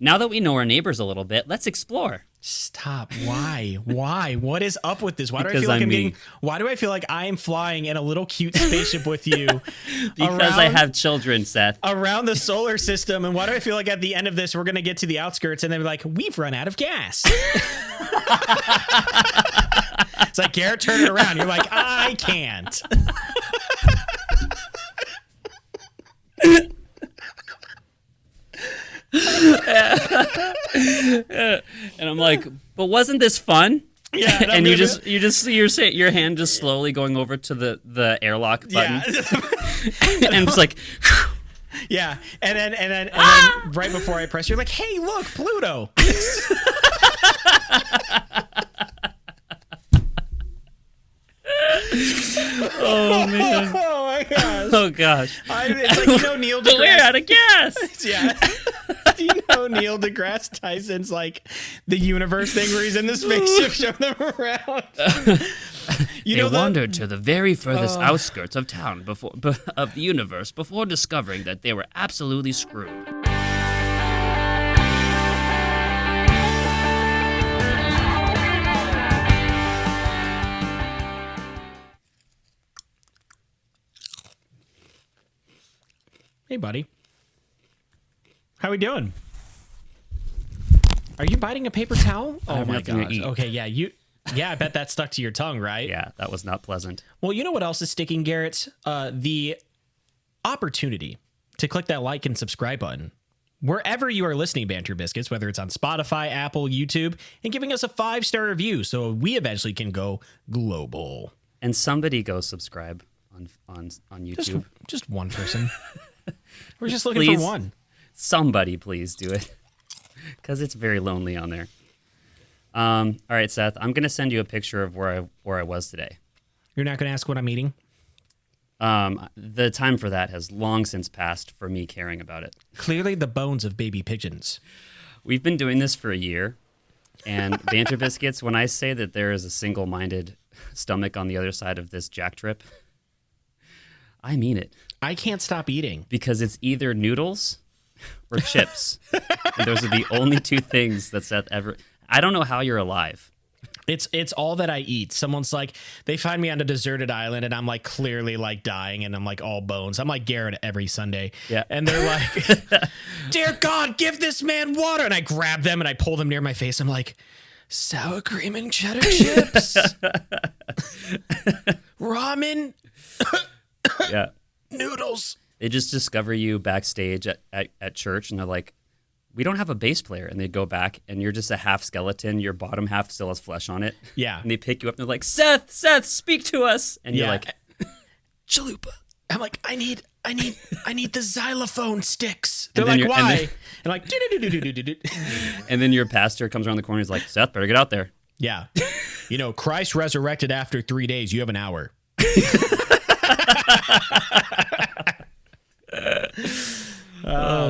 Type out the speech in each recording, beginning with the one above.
Now that we know our neighbors a little bit, let's explore. Stop. Why? Why? What is up with this? Why do I Because feel like I'm me. getting? Why do I feel like I am flying in a little cute spaceship with you? Because I have children, Seth. around the solar system, and why do I feel like at the end of this we're gonna get to the outskirts and then be like, we've run out of gas? It's like, Garrett, turn it around. You're like, I can't. And I'm like, but wasn't this fun? Yeah, And you just see your hand just slowly going over to the airlock button. Yeah. And it's like, Yeah, and then right before I press, you're like, "Hey, look, Pluto." oh man, Oh my gosh! oh gosh, It's like, Neil deGrasse. we're out of gas. Yeah. Do you know Neil deGrasse Tyson's like the universe thing where he's in the spaceship showing them around? They wandered to the very furthest outskirts of town of the universe before discovering that they were absolutely screwed. Hey, buddy. How we doing? Are you biting a paper towel? I Oh have my nothing to gosh. eat. Okay, yeah, I bet that stuck to your tongue, right? Yeah, that was not pleasant. Well, you know what else is sticking, Garrett? The opportunity to click that like and subscribe button wherever you are listening, Banter Biscuits, whether it's on Spotify, Apple, YouTube, and giving us a 5-star review so we eventually can go global. And somebody go subscribe on YouTube. Just one person. We're just looking Please. for one. Somebody please do it, because it's very lonely on there. All right, Seth, I'm gonna send you a picture of where I was today. You're not going to ask what I'm eating? The time for that has long since passed for me caring about it. Clearly the bones of baby pigeons. We've been doing this for a year, and Banter Biscuits, when I say that there is a single-minded stomach on the other side of this jack trip, I mean it. I can't stop eating. Because it's either noodles or chips. And those are the only two things that Seth ever... I don't know how you're alive. It's all that I eat. Someone's like, they find me on a deserted island and I'm like clearly like dying and I'm like all bones. I'm like Garrett every Sunday. Yeah. And they're like, dear God, give this man water. And I grab them and I pull them near my face. I'm like, sour cream and cheddar chips. Ramen. Yeah. Noodles. They just discover you backstage at church and they're like, we don't have a bass player. And they go back and you're just a half skeleton. Your bottom half still has flesh on it. Yeah. And they pick you up and they're like, Seth, speak to us. And you're Yeah. like, chalupa. I'm like, I need the xylophone sticks. They're And then like, you're- and why? then- And like, do-do-do-do-do-do-do. And then your pastor comes around the corner. He's like, Seth, better get out there. Yeah. Christ resurrected after 3 days. You have an hour.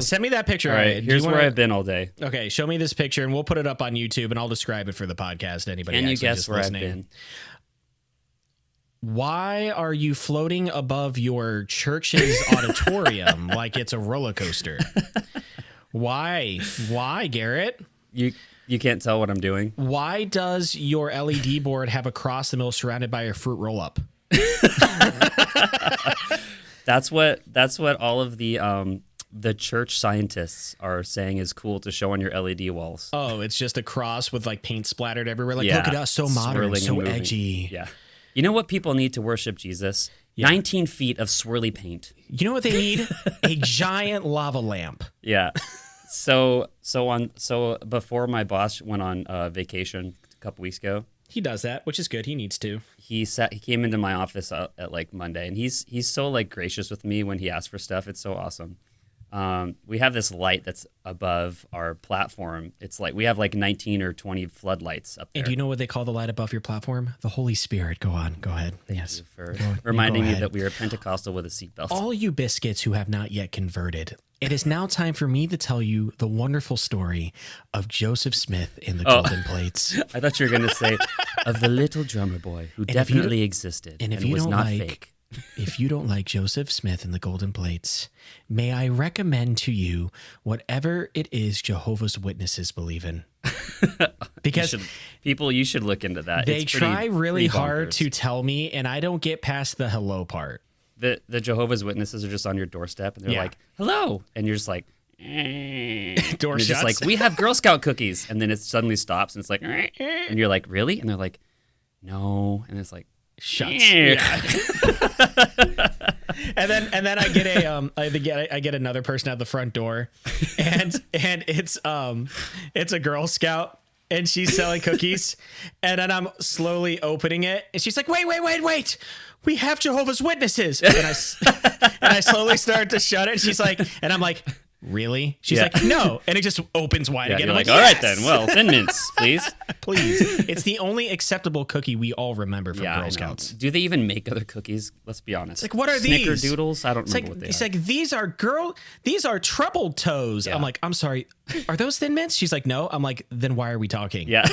Send me that picture. All right, here's where I've been all day. Okay, show me this picture and we'll put it up on YouTube and I'll describe it for the podcast. Anybody Can you actually guess just where listening. I've been? Why are you floating above your church's auditorium like it's a roller coaster? Why? Why, Garrett? You can't tell what I'm doing. Why does your LED board have a cross in the middle surrounded by a fruit roll-up? That's what all of the church scientists are saying is cool to show on your LED walls. Oh, it's just a cross with like paint splattered everywhere. Like, Yeah, look at us, so modern, swirling so and moving. edgy. Yeah. You know what people need to worship Jesus? 19 feet of swirly paint. You know what they need? A giant lava lamp. Yeah. So before my boss went on vacation a couple weeks ago, He does that, which is good. He needs to. he came into my office at like Monday, and he's so like gracious with me when he asks for stuff. It's so awesome. We have this light that's above our platform. It's like we have like 19 or 20 floodlights up there. And do you know what they call the light above your platform? The Holy Spirit. Go on. Go ahead. Thank you for Go reminding me ahead. that we are Pentecostal with a seatbelt. All you biscuits who have not yet converted, it is now time for me to tell you the wonderful story of Joseph Smith in the Golden Plates. I thought you were going to say of the little drummer boy who if you definitely existed And if and you was don't not like fake. If you don't like Joseph Smith and the Golden Plates, may I recommend to you whatever it is Jehovah's Witnesses believe in? Because you should look into that. they try really hard bonkers. to tell me, and I don't get past the hello part. The Jehovah's Witnesses are just on your doorstep, and they're like, hello. And you're just like, Door and you're shuts. just like, we have Girl Scout cookies. And then it suddenly stops, and it's like, and you're like, really? And they're like, no. And it's like, Shuts. Yeah. and then I get I get another person at the front door, and it's a Girl Scout, and she's selling cookies, and then I'm slowly opening it, and she's like, wait, we have Jehovah's Witnesses, and I slowly start to shut it, and she's like, and I'm like, really? She's like, no, and it just opens wide again. You're I'm like, like, all yes! right then, well, Thin Mints, please. Please. It's the only acceptable cookie we all remember from I Girl know. Scouts. Do they even make other cookies? Let's be honest. Like, what are these? Snickerdoodles? I don't It's remember like, what they it's are. like, these are troubled toes. Yeah. I'm like, I'm sorry, are those Thin Mints? She's like, no. I'm like, then why are we talking? Yeah.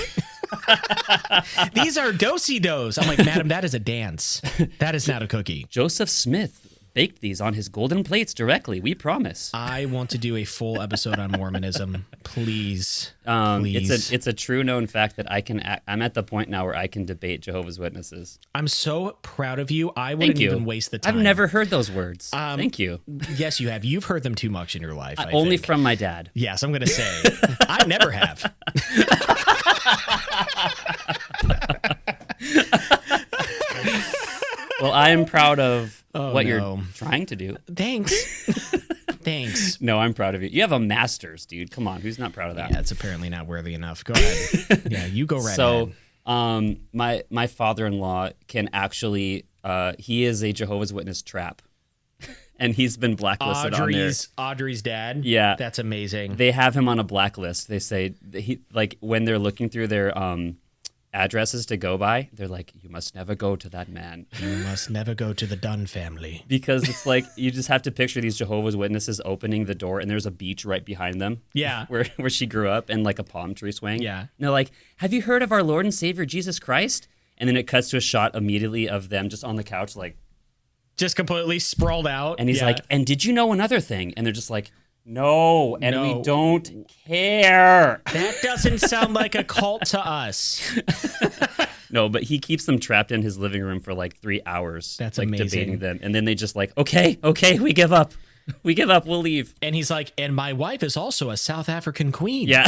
These are do-si-dos. I'm like, madam, that is a dance. That is not a cookie. Joseph Smith baked these on his golden plates directly. We promise. I want to do a full episode on Mormonism. Please. It's a true known fact that I'm at the point now where I can debate Jehovah's Witnesses. I'm so proud of you. I wouldn't even waste the time. I've never heard those words. Thank you. Yes, you have. You've heard them too much in your life. I Only think. from my dad. Yes, I'm going to say. I never have. Well, I am proud of what no. you're trying to do. Thanks. Thanks. No, I'm proud of you. You have a master's, dude. Come on, who's not proud of that? Yeah, it's apparently not worthy enough. Go ahead. Yeah, you go right So, ahead. my father-in-law can actually he is a Jehovah's Witness trap, and he's been blacklisted on there. Audrey's dad. Yeah, That's amazing. they have him on a blacklist. They say that when they're looking through their addresses to go by, they're like, you must never go to that man. You must never go to the Dunn family. Because it's like, you just have to picture these Jehovah's Witnesses opening the door, and there's a beach right behind them. Yeah. Where she grew up, and like a palm tree swing. Yeah. And they're like, have you heard of our Lord and Savior Jesus Christ? And then it cuts to a shot immediately of them just on the couch, like, Just completely sprawled out. and he's Yeah. like, and did you know another thing? And they're just like, no, and No. we don't care. That doesn't sound like a cult to us. No, but he keeps them trapped in his living room for like 3 hours. That's like amazing. debating them. And then they just like, okay, we give up. We give up, we'll leave. And he's like, and my wife is also a South African queen. Yeah.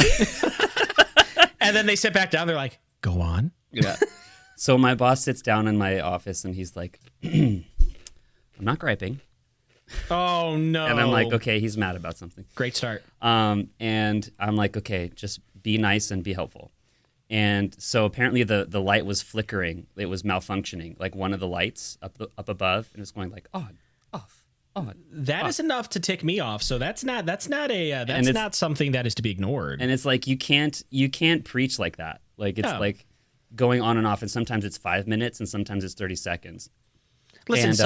And then they sit back down. They're like, go on. Yeah. So my boss sits down in my office and he's like, I'm not griping. Oh, no. And I'm like, okay, he's mad about something. Great start. And I'm like, okay, just be nice and be helpful. And so apparently the light was flickering. It was malfunctioning. Like one of the lights up above, and it's going like on, off, on. That is enough to tick me off. So that's not something that is to be ignored. And it's like you can't preach like that. Like it's No. like going on and off, and sometimes it's 5 minutes, and sometimes it's 30 seconds. Listen, And,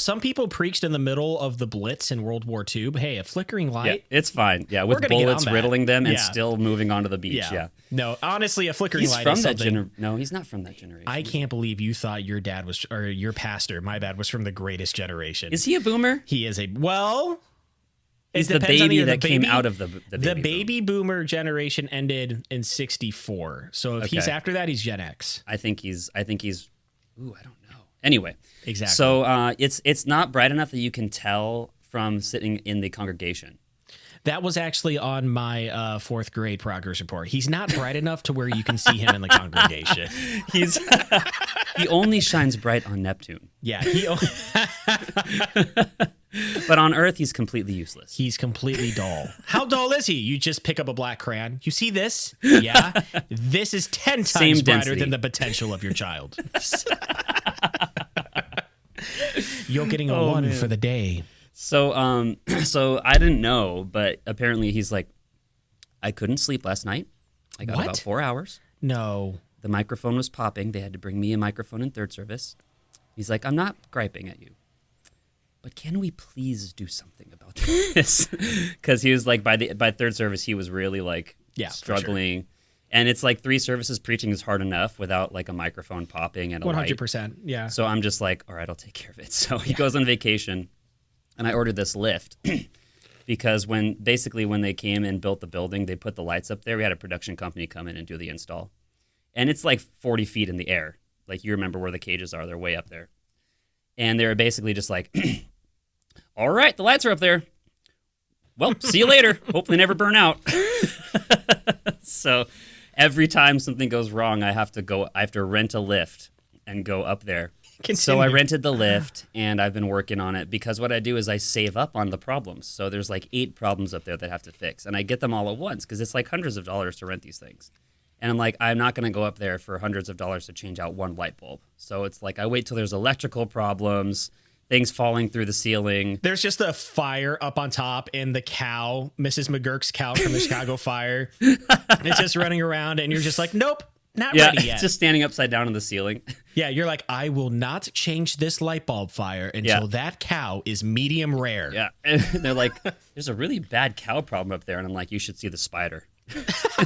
some people preached in the middle of the Blitz in World War II. But hey, a flickering Yeah, light. it's fine. Yeah, We're with gonna get bullets on that. riddling them and Yeah. still moving onto the beach. Yeah. No, honestly, a flickering He's light from is that something. No, he's not from that generation. I can't believe you thought your dad was, or your pastor, my bad, was from the greatest generation. Is he a boomer? He is it He's the depends on baby either that came out of the baby baby boomer generation ended in 64. So if he's Okay. after that, he's Gen X. I think he's. Ooh, I don't know. Anyway, Exactly. So it's not bright enough that you can tell from sitting in the congregation. That was actually on my fourth grade progress report. He's not bright enough to where you can see him in the congregation. He only shines bright on Neptune, Yeah, but on Earth he's completely useless. he's completely dull. How dull is he? You just pick up a black crayon. You see this? Yeah. This is 10 times Same brighter density. than the potential of your child. You're getting a 1 for the day. So so I didn't know, but apparently he's like, I couldn't sleep last night. I got What? about 4 hours. No. The microphone was popping. They had to bring me a microphone in third service. He's like, I'm not griping at you, but can we please do something about this? Because he was like, by third service, he was really like Yeah, for struggling. And it's like 3 services preaching is hard enough without like a microphone popping and a light. 100%. Yeah. So I'm just like, all right, I'll take care of it. So he goes on vacation, and I ordered this lift because when they came and built the building, they put the lights up there. We had a production company come in and do the install. And it's like 40 feet in the air. Like, you remember where the cages are. They're way up there. And they were basically just like, all right, the lights are up there. Well, see you later. Hope they never burn out. So every time something goes wrong, I have to rent a lift and go up there. Continue. So I rented the lift, and I've been working on it because what I do is I save up on the problems. So there's like 8 problems up there that I have to fix, and I get them all at once because it's like hundreds of dollars to rent these things. And I'm like, I'm not going to go up there for hundreds of dollars to change out one light bulb. So it's like I wait till there's electrical problems, things falling through the ceiling. There's just a fire up on top, and the cow, Mrs. McGurk's cow from the Chicago fire, it's just running around, and you're just like, nope, not ready yet. It's just standing upside down on the ceiling. Yeah, you're like, I will not change this light bulb fire until that cow is medium rare. Yeah, and they're like, there's a really bad cow problem up there. And I'm like, you should see the spider.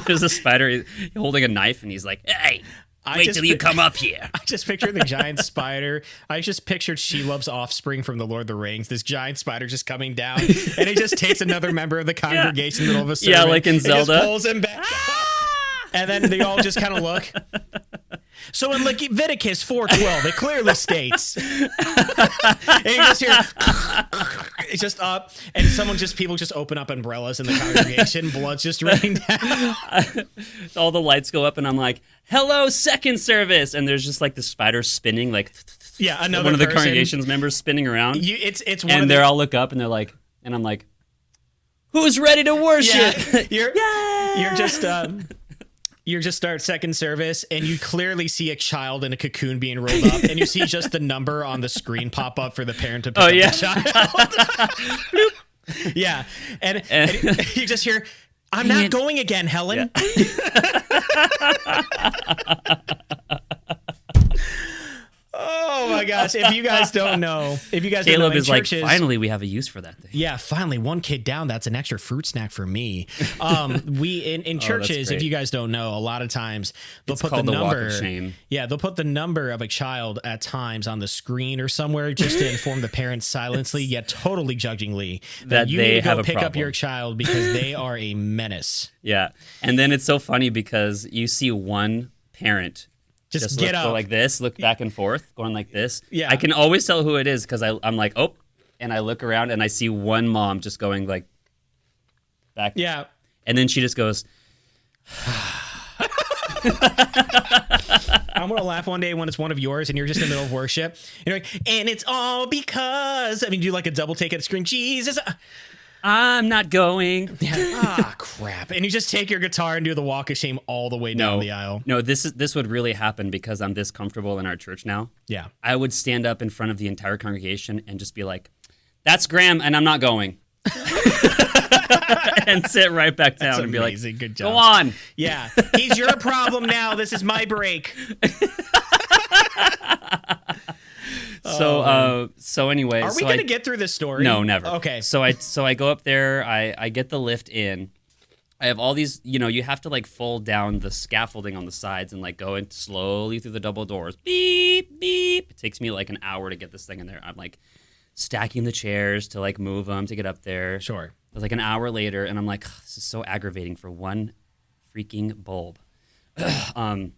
There's a spider holding a knife, and he's like, hey, wait till you come up here. I just pictured the giant spider. I just pictured Shelob's offspring from the Lord of the Rings. This giant spider just coming down, and he just takes another member of the congregation in the middle of a sermon. Yeah, like in Zelda. Just pulls him back. And then they all just kind of look. So in Leviticus 4:12, it clearly states, and you just hear, it's just up, and people just open up umbrellas in the congregation, blood's just raining down. All the lights go up, and I'm like, hello, second service, and there's just like the spider spinning, like, another one of the person. Congregation's members spinning around. It's one and of they all look up, and they're like, and I'm like, who's ready to worship? Yeah, you just start second service, and you clearly see a child in a cocoon being rolled up, and you see just the number on the screen pop up for the parent to pick up the child. Yeah, and you just hear, I'm not going again, Helen. Yeah. Oh my gosh! If you guys don't know, Caleb is like, finally, we have a use for that thing. Yeah, finally, one kid down. That's an extra fruit snack for me. We in churches, if you guys don't know, a lot of times they'll put the number. Walk of shame. Yeah, they'll put the number of a child at times on the screen or somewhere just to inform the parents silently, yet totally judgingly, that you need to go pick up your child because they are a menace. Yeah, and then it's so funny because you see one parent. Just get up. Go like this, look back and forth, going like this. Yeah. I can always tell who it is because I'm like, oh, and I look around and I see one mom just going like back. Yeah. And then she just goes. I'm going to laugh one day when it's one of yours and you're just in the middle of worship. You're like, and it's all because, I mean, do like a double take at the screen. Jesus. I'm not going. Yeah. Crap. And you just take your guitar and do the walk of shame all the way down the aisle. No, this would really happen because I'm this comfortable in our church now. Yeah. I would stand up in front of the entire congregation and just be like, that's Graham and I'm not going. And sit right back down and be like, good job. Go on. Yeah. He's your problem now. This is my break. So anyway, are we going to get through this story? No, never. Okay. So I go up there, I get the lift in. I have all these, you have to like fold down the scaffolding on the sides and like go in slowly through the double doors. Beep, beep. It takes me like an hour to get this thing in there. I'm like stacking the chairs to like move them to get up there. Sure. It was like an hour later and I'm like, this is so aggravating for one freaking bulb. And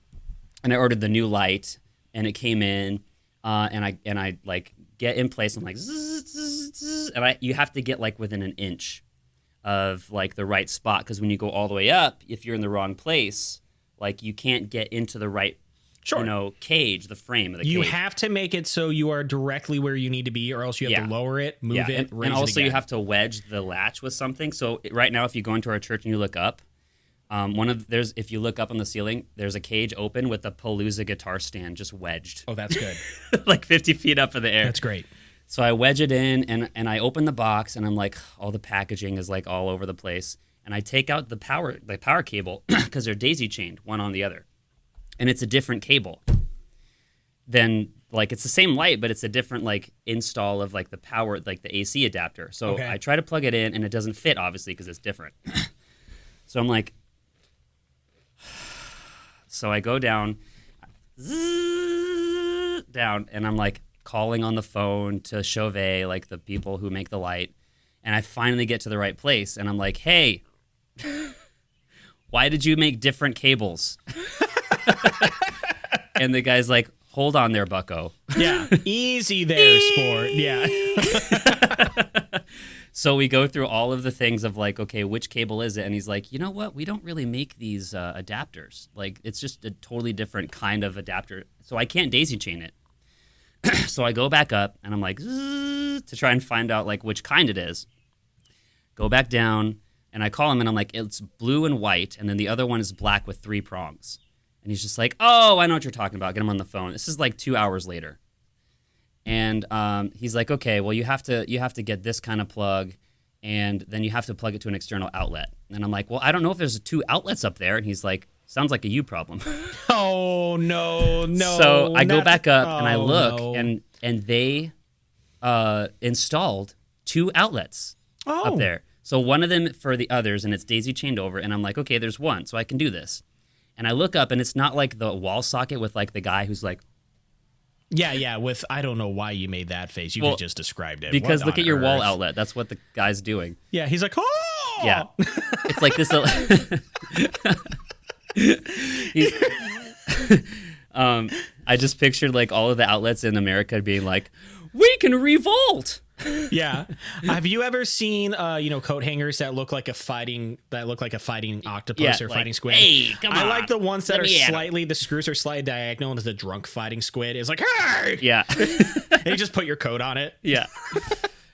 I ordered the new light and it came in. And I like get in place. I'm like, zzz, zzz, zzz, and you have to get like within an inch of like the right spot because when you go all the way up, if you're in the wrong place, like you can't get into the right, cage, the frame of the cage. You have to make it so you are directly where you need to be, or else you have to lower it, move it, raise and also it again. You have to wedge the latch with something. So right now, if you go into our church and you look up. If you look up on the ceiling, there's a cage open with a Palooza guitar stand just wedged. Oh, that's good. Like 50 feet up in the air. That's great. So I wedge it in and I open the box and I'm like, all the packaging is like all over the place. And I take out the power cable because they're daisy chained one on the other. And it's a different cable. Then like it's the same light, but it's a different like install of like the power, like the AC adapter. So I try to plug it in and it doesn't fit obviously because it's different. So I'm like, So I go down, down, and I'm like calling on the phone to Chauvet, like the people who make the light. And I finally get to the right place, and I'm like, hey, why did you make different cables? And the guy's like, hold on there, bucko. Yeah, easy there, sport. Yeah. So we go through all of the things of like, okay, which cable is it? And he's like, you know what? We don't really make these adapters. Like, it's just a totally different kind of adapter. So I can't daisy chain it. So I go back up, and I'm like, to try and find out like which kind it is. Go back down, and I call him, and I'm like, it's blue and white, and then the other one is black with 3 prongs. And he's just like, oh, I know what you're talking about. Get him on the phone. This is like 2 hours later. And he's like, okay, well, you have to get this kind of plug, and then you have to plug it to an external outlet. And I'm like, well, I don't know if there's 2 outlets up there. And he's like, sounds like a you problem. Oh, no. So I go back up, and I look, no. and they installed 2 outlets up there. So one of them for the others, and it's daisy chained over. And I'm like, okay, there's one, so I can do this. And I look up, and it's not like the wall socket with like the guy who's like, Yeah, with I don't know why you made that face. You could just described it. Because What look on at your wall earth? outlet. That's what the guy's doing. Yeah, he's like, oh! Yeah. It's like this. He's, I just pictured like all of the outlets in America being like, we can revolt. Yeah. Have you ever seen coat hangers that look like a fighting octopus or like, fighting squid? hey, come I on. like the ones that Let are me at 'em. slightly the screws are slightly diagonal, and the drunk fighting squid is like, hey! Yeah. And you just put your coat on it. Yeah.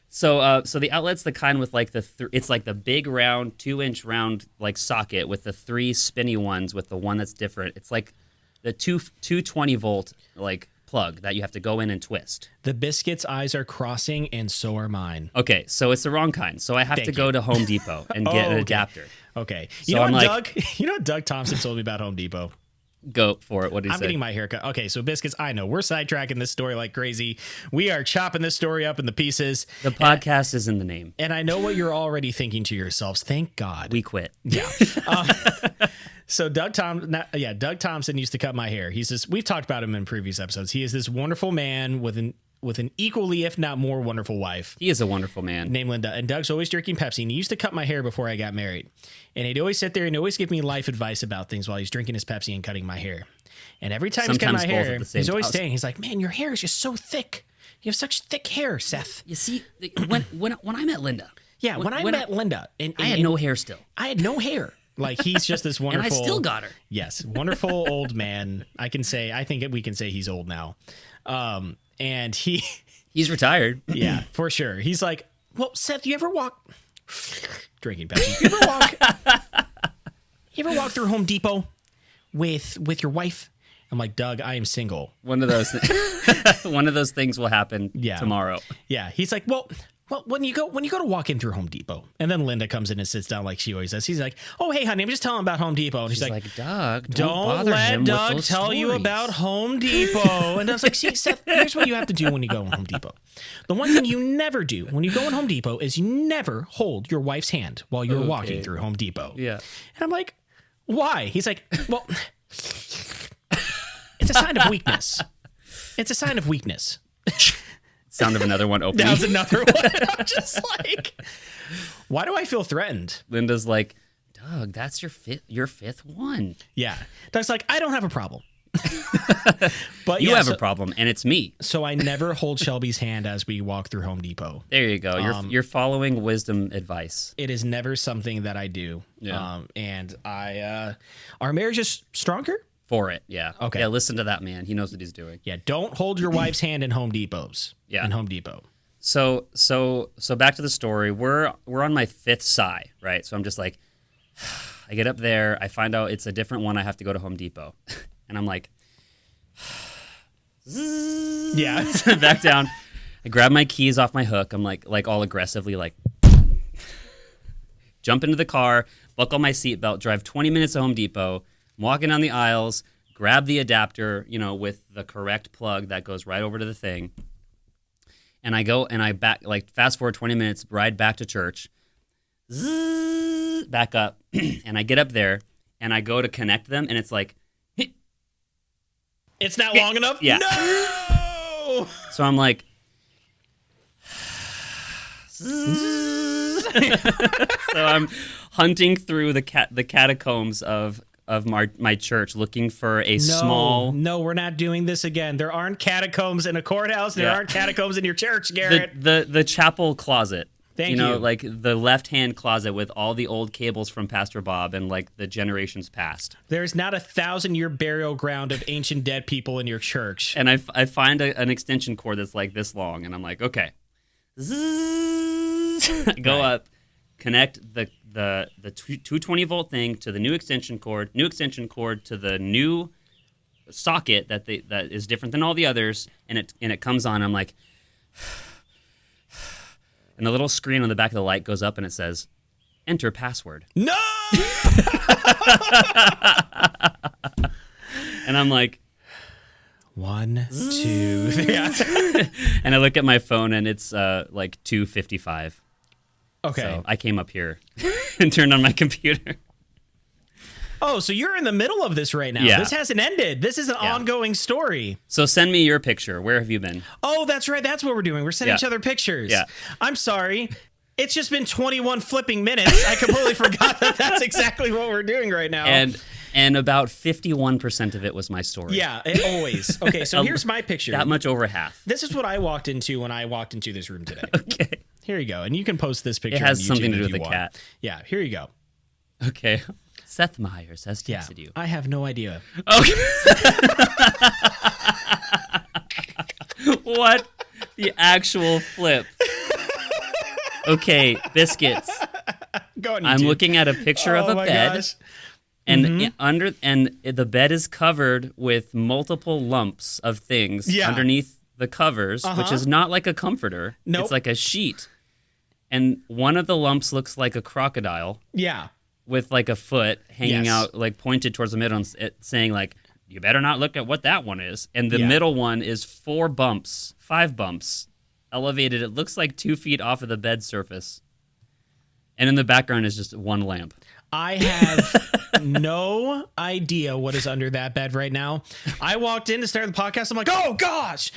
So the outlet's the kind with like it's like the big round 2-inch round like socket with the 3 spinny ones with the one that's different. It's like the 220 volt like plug that you have to go in and twist. The biscuit's eyes are crossing, and so are mine. Okay, so it's the wrong kind. So I have to go to Home Depot and get an okay. adapter. Okay. So You know I'm what, like- Doug? You know what Doug Thompson told me about Home Depot? Go for it. What do you I'm say? getting my haircut. Okay, so biscuits, I know we're sidetracking this story like crazy. We are chopping this story up in the pieces. The podcast is in the name. And I know what you're already thinking to yourselves. Thank God. We quit. Yeah. So Doug Thompson used to cut my hair. He's this. We've talked about him in previous episodes. He is this wonderful man with an equally, if not more, wonderful wife He is a wonderful man. named Linda. And Doug's always drinking Pepsi. And he used to cut my hair before I got married. And he'd always sit there and always give me life advice about things while he's drinking his Pepsi and cutting my hair. And every time he's cutting my Sometimes both hair, at the same he's always time. saying, he's like, man, your hair is just so thick. You have such thick hair, Seth. You see, when I met Linda, Yeah, when I met Linda, and I had no hair still, I had no hair. Like, he's just this and wonderful. I still got her. Yes, wonderful old man. I think we can say he's old now. And He's retired. yeah, for sure. He's like, well, Seth, you ever walk drinking Pepsi? You ever walk through Home Depot with your wife? I'm like, Doug, I am single. One of those things will happen tomorrow. Yeah. He's like, well, when you go to walk in through Home Depot, and then Linda comes in and sits down like she always does. He's like, oh, hey, honey, I'm just telling about Home Depot. And She's she's like, Doug, don't bother let him with Doug those tell you stories." about Home Depot. And I was like, see, Seth, here's what you have to do when you go in Home Depot. The one thing you never do when you go in Home Depot is you never hold your wife's hand while you're walking through Home Depot. Yeah. And I'm like, why? He's like, well, it's a sign of weakness. It's a sign of weakness. Sound of another one opening. That was another one. I'm just like, why do I feel threatened? Linda's like, Doug, that's your fifth one. Yeah. Doug's like, I don't have a problem. But You yeah, have a problem, and it's me. So I never hold Shelby's hand as we walk through Home Depot. There you go. You're following wisdom advice. It is never something that I do. Yeah. And our marriage is stronger. For it, yeah. Okay. Yeah, listen to that man. He knows what he's doing. Yeah. Don't hold your wife's hand in Home Depots. Yeah. In Home Depot. So back to the story. We're on my 5th sigh, right? So I'm just like, I get up there. I find out it's a different one. I have to go to Home Depot, and I'm like, Yeah. back down. I grab my keys off my hook. I'm like all aggressively like, jump into the car, buckle my seatbelt, drive 20 minutes to Home Depot. I'm walking down the aisles, grab the adapter, with the correct plug that goes right over to the thing. And I go and I fast forward 20 minutes, ride back to church, back up, and I get up there and I go to connect them, and it's like, It's not long enough? Yeah. No! So I'm like, so I'm hunting through the catacombs of my church looking for a small. No, we're not doing this again. There aren't catacombs in a courthouse. There aren't catacombs in your church, Garrett. The chapel closet. Thank you know, you. like the left-hand closet with all the old cables from Pastor Bob and like the generations past. There's not 1,000-year burial ground of ancient dead people in your church. And I find an extension cord that's like this long, and I'm like, okay. Go up, connect the 220-volt thing to the new extension cord to the new socket that is different than all the others, and it comes on. I'm like, and the little screen on the back of the light goes up, and it says, "Enter password." No! And I'm like, 1, 2, 3. and I look at my phone, and it's like 2:55. Okay. So I came up here and turned on my computer. Oh, so you're in the middle of this right now. Yeah. This hasn't ended. This is an ongoing story. So send me your picture. Where have you been? Oh, that's right. That's what we're doing. We're sending each other pictures. Yeah. I'm sorry. It's just been 21 flipping minutes. I completely forgot that that's exactly what we're doing right now. And about 51% of it was my story. Yeah, always. Okay, so here's my picture. That much over half. This is what I walked into when I walked into this room today. Okay. Here you go. And you can post this picture. It has on YouTube something to do if with you the want. cat. Yeah, here you go. Okay. Seth Meyers has Yeah, texted you. I have no idea. Okay. What the actual flip? Okay, biscuits. Go on I'm YouTube. looking at a picture of a my bed. gosh. And the bed is covered with multiple lumps of things underneath the covers, which is not like a comforter. Nope. It's like a sheet. And one of the lumps looks like a crocodile Yeah. with like a foot hanging Yes. out, like pointed towards the middle, and saying like, "You better not look at what that one is." And the middle one is 5 bumps, elevated. It looks like 2 feet off of the bed surface. And in the background is just one lamp. I have no idea what is under that bed right now. I walked in to start the podcast. I'm like, oh gosh.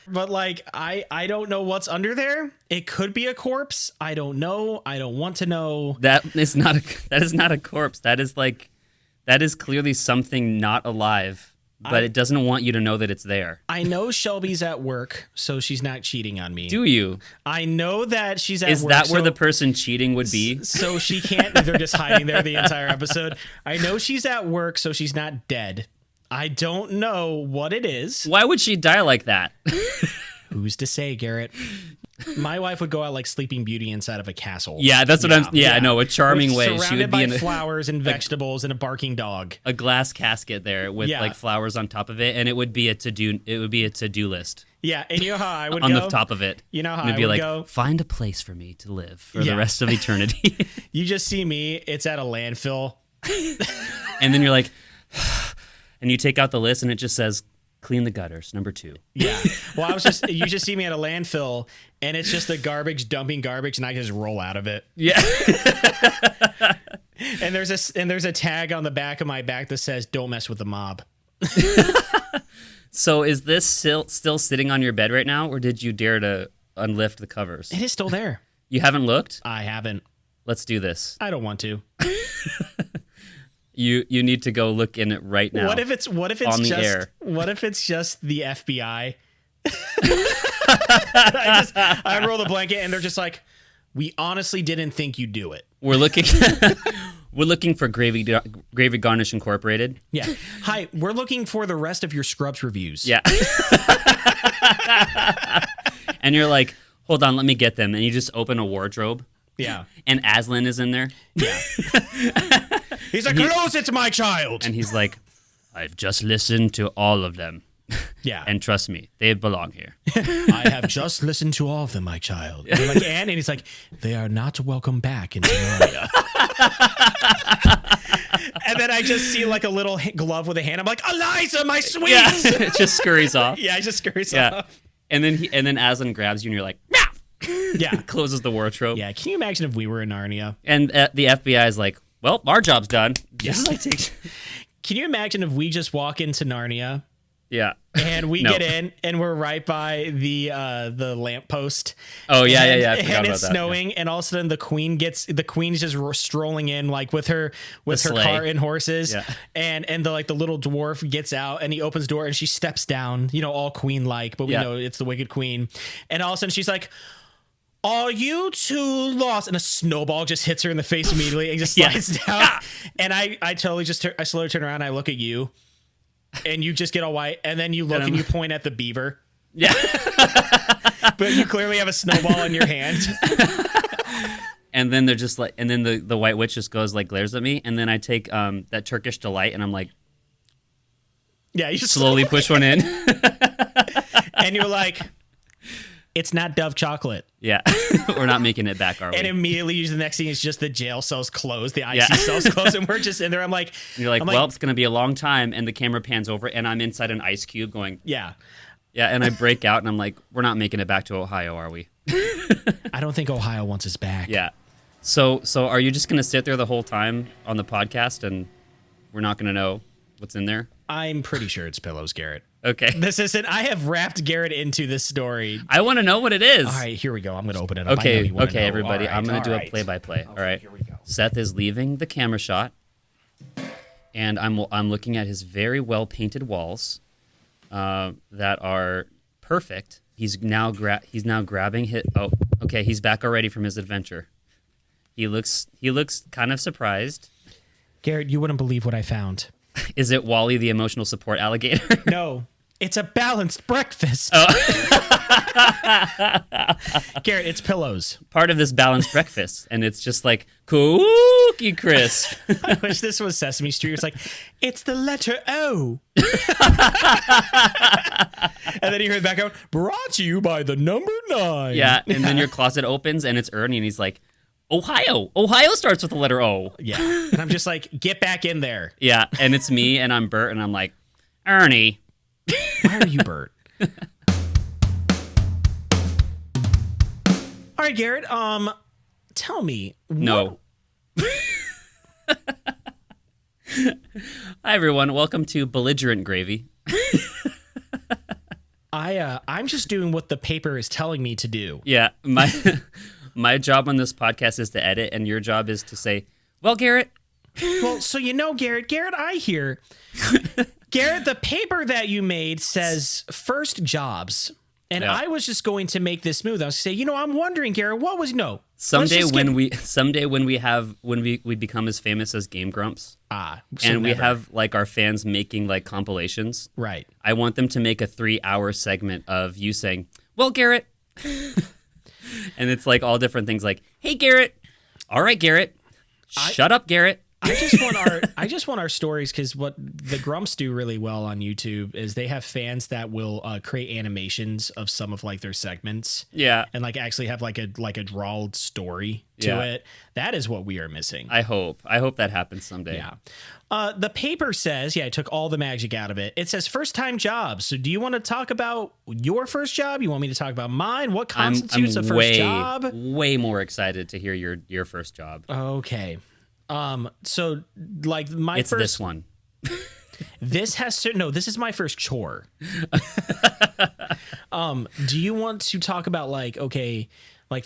But like, I don't know what's under there. It could be a corpse. I don't know. I don't want to know. That is not a corpse. That is clearly something not alive. But it doesn't want you to know that it's there. I know Shelby's at work, so she's not cheating on me. Do you? I know that she's at work. Is that where the person cheating would be? So she can't. They're just hiding there the entire episode. I know she's at work, so she's not dead. I don't know what it is. Why would she die like that? Who's to say, Garrett? My wife would go out like Sleeping Beauty inside of a castle. Yeah, that's what I'm. Yeah, I know, a charming way. Surrounded She would be by in flowers and vegetables and a barking dog. a glass casket there with like flowers on top of it, and it would be a to-do list. Yeah, and you know how I would on go? the top of it. You know how and it'd I be would like, go? Find a place for me to live for the rest of eternity. You just see me. It's at a landfill. And then you're like, and you take out the list, and it just says, clean the gutters, number 2. Yeah. Well, you just see me at a landfill, and it's just the garbage dumping garbage, and I just roll out of it. Yeah. And there's a tag on the back of my back that says, "Don't mess with the mob." So is this still sitting on your bed right now, or did you dare to unlift the covers? It is still there. You haven't looked? I haven't. Let's do this. I don't want to. You need to go look in it right now. What if it's on the just air. What if it's just the FBI? I roll the blanket and they're just like, "We honestly didn't think you'd do it." We're looking for Gravy Garnish Incorporated. Yeah. Hi, we're looking for the rest of your Scrubs reviews. Yeah. And you're like, "Hold on, let me get them." And you just open a wardrobe. Yeah. And Aslan is in there. Yeah. He's like, "Close it, my child." And he's like, "I've just listened to all of them. Yeah. And trust me, they belong here." "I have just listened to all of them, my child." And you're like, and he's like, "They are not welcome back in Terraria." And then I just see like a little glove with a hand. I'm like, "Eliza, my sweet." Yeah. It just scurries off. Yeah, I just scurries Yeah. off. And then Aslan grabs you and you're like, "Meow." Yeah. Closes the wardrobe. Yeah. Can you imagine if we were in Narnia? And the FBI is like, "Well, our job's done." Yeah. Just like takes. Can you imagine if we just walk into Narnia Yeah. and we No. get in and we're right by the lamppost? Oh yeah, and, yeah. I forgot and about it's that. snowing, and all of a sudden the queen's just strolling in like with her sleigh. cart and horses, Yeah. and the little dwarf gets out and he opens the door and she steps down, all queen like, but we Yeah. know it's the wicked queen, and all of a sudden she's like, "Are you two lost?" And a snowball just hits her in the face immediately and just slides down. And I totally I slowly turn around and I look at you, and you just get all white, and then you look and you point at the beaver. Yeah. But you clearly have a snowball in your hand. And then they're just like, and then the white witch just goes like glares at me, and then I take that Turkish delight, and I'm like Yeah, you just slowly push one in. and you're like, "It's not Dove chocolate." Yeah. We're not making it back, are we? And immediately the next thing is just the jail cells closed, the IC Yeah. cells closed, and we're just in there. I'm like, And you're like, well, it's gonna be a long time, and the camera pans over, and I'm inside an ice cube going, yeah. yeah, and I break out, and I'm like, we're not making it back to Ohio, are we? I don't think Ohio wants us back. Yeah. So are you just gonna sit there the whole time on the podcast, and we're not gonna know what's in there? I'm pretty sure it's pillows, Garrett. Okay. This isn't. I have wrapped Garrett into this story. I want to know what it is. All right, here we go. I'm going to open it up. I know Okay, you wanna okay, know. everybody. All I'm going right, to do all a right. play-by-play. All right. Here we go. Seth is leaving the camera shot, and I'm looking at his very well-painted walls that are perfect. He's now grabbing his. Oh, okay. He's back already from his adventure. He looks kind of surprised. Garrett, you wouldn't believe what I found. Is it Wally the emotional support alligator? No, it's a balanced breakfast. Oh. Garrett, it's pillows. Part of this balanced breakfast, and it's just like cookie crisp. I wish this was Sesame Street. It's like, it's the letter O. And then you hear the background, brought to you by the number 9. Yeah, and then your closet opens, and it's Ernie, and he's like, Ohio. Ohio starts with the letter O. Yeah. And I'm just like, get back in there. Yeah, and it's me, and I'm Bert, and I'm like, Ernie. Why are you Bert? All right, Garrett. Tell me. No. Hi, everyone. Welcome to Belligerent Gravy. I'm just doing what the paper is telling me to do. Yeah, my job on this podcast is to edit, and your job is to say, well, Garrett. Well, so Garrett, I hear. Garrett, the paper that you made says first jobs. And Yeah. I was just going to make this smooth. I was going to say, I'm wondering, Garrett, what was let's Someday just when we become as famous as Game Grumps, and we never. have like our fans making like compilations, Right. I want them to make a 3-hour segment of you saying, well, Garrett. And it's like all different things like, hey, Garrett. All right, Garrett. Shut up, Garrett. I just want our stories, because what the Grumps do really well on YouTube is they have fans that will create animations of some of like their segments. Yeah. And like actually have like a drawled story to Yeah. it. That is what we are missing. I hope that happens someday. Yeah. The paper says, I took all the magic out of it. It says first time jobs. So do you want to talk about your first job? You want me to talk about mine? What constitutes a first job? Way more excited to hear your first job. Okay. So like my It's first, this one. this is my first chore. Do you want to talk about like the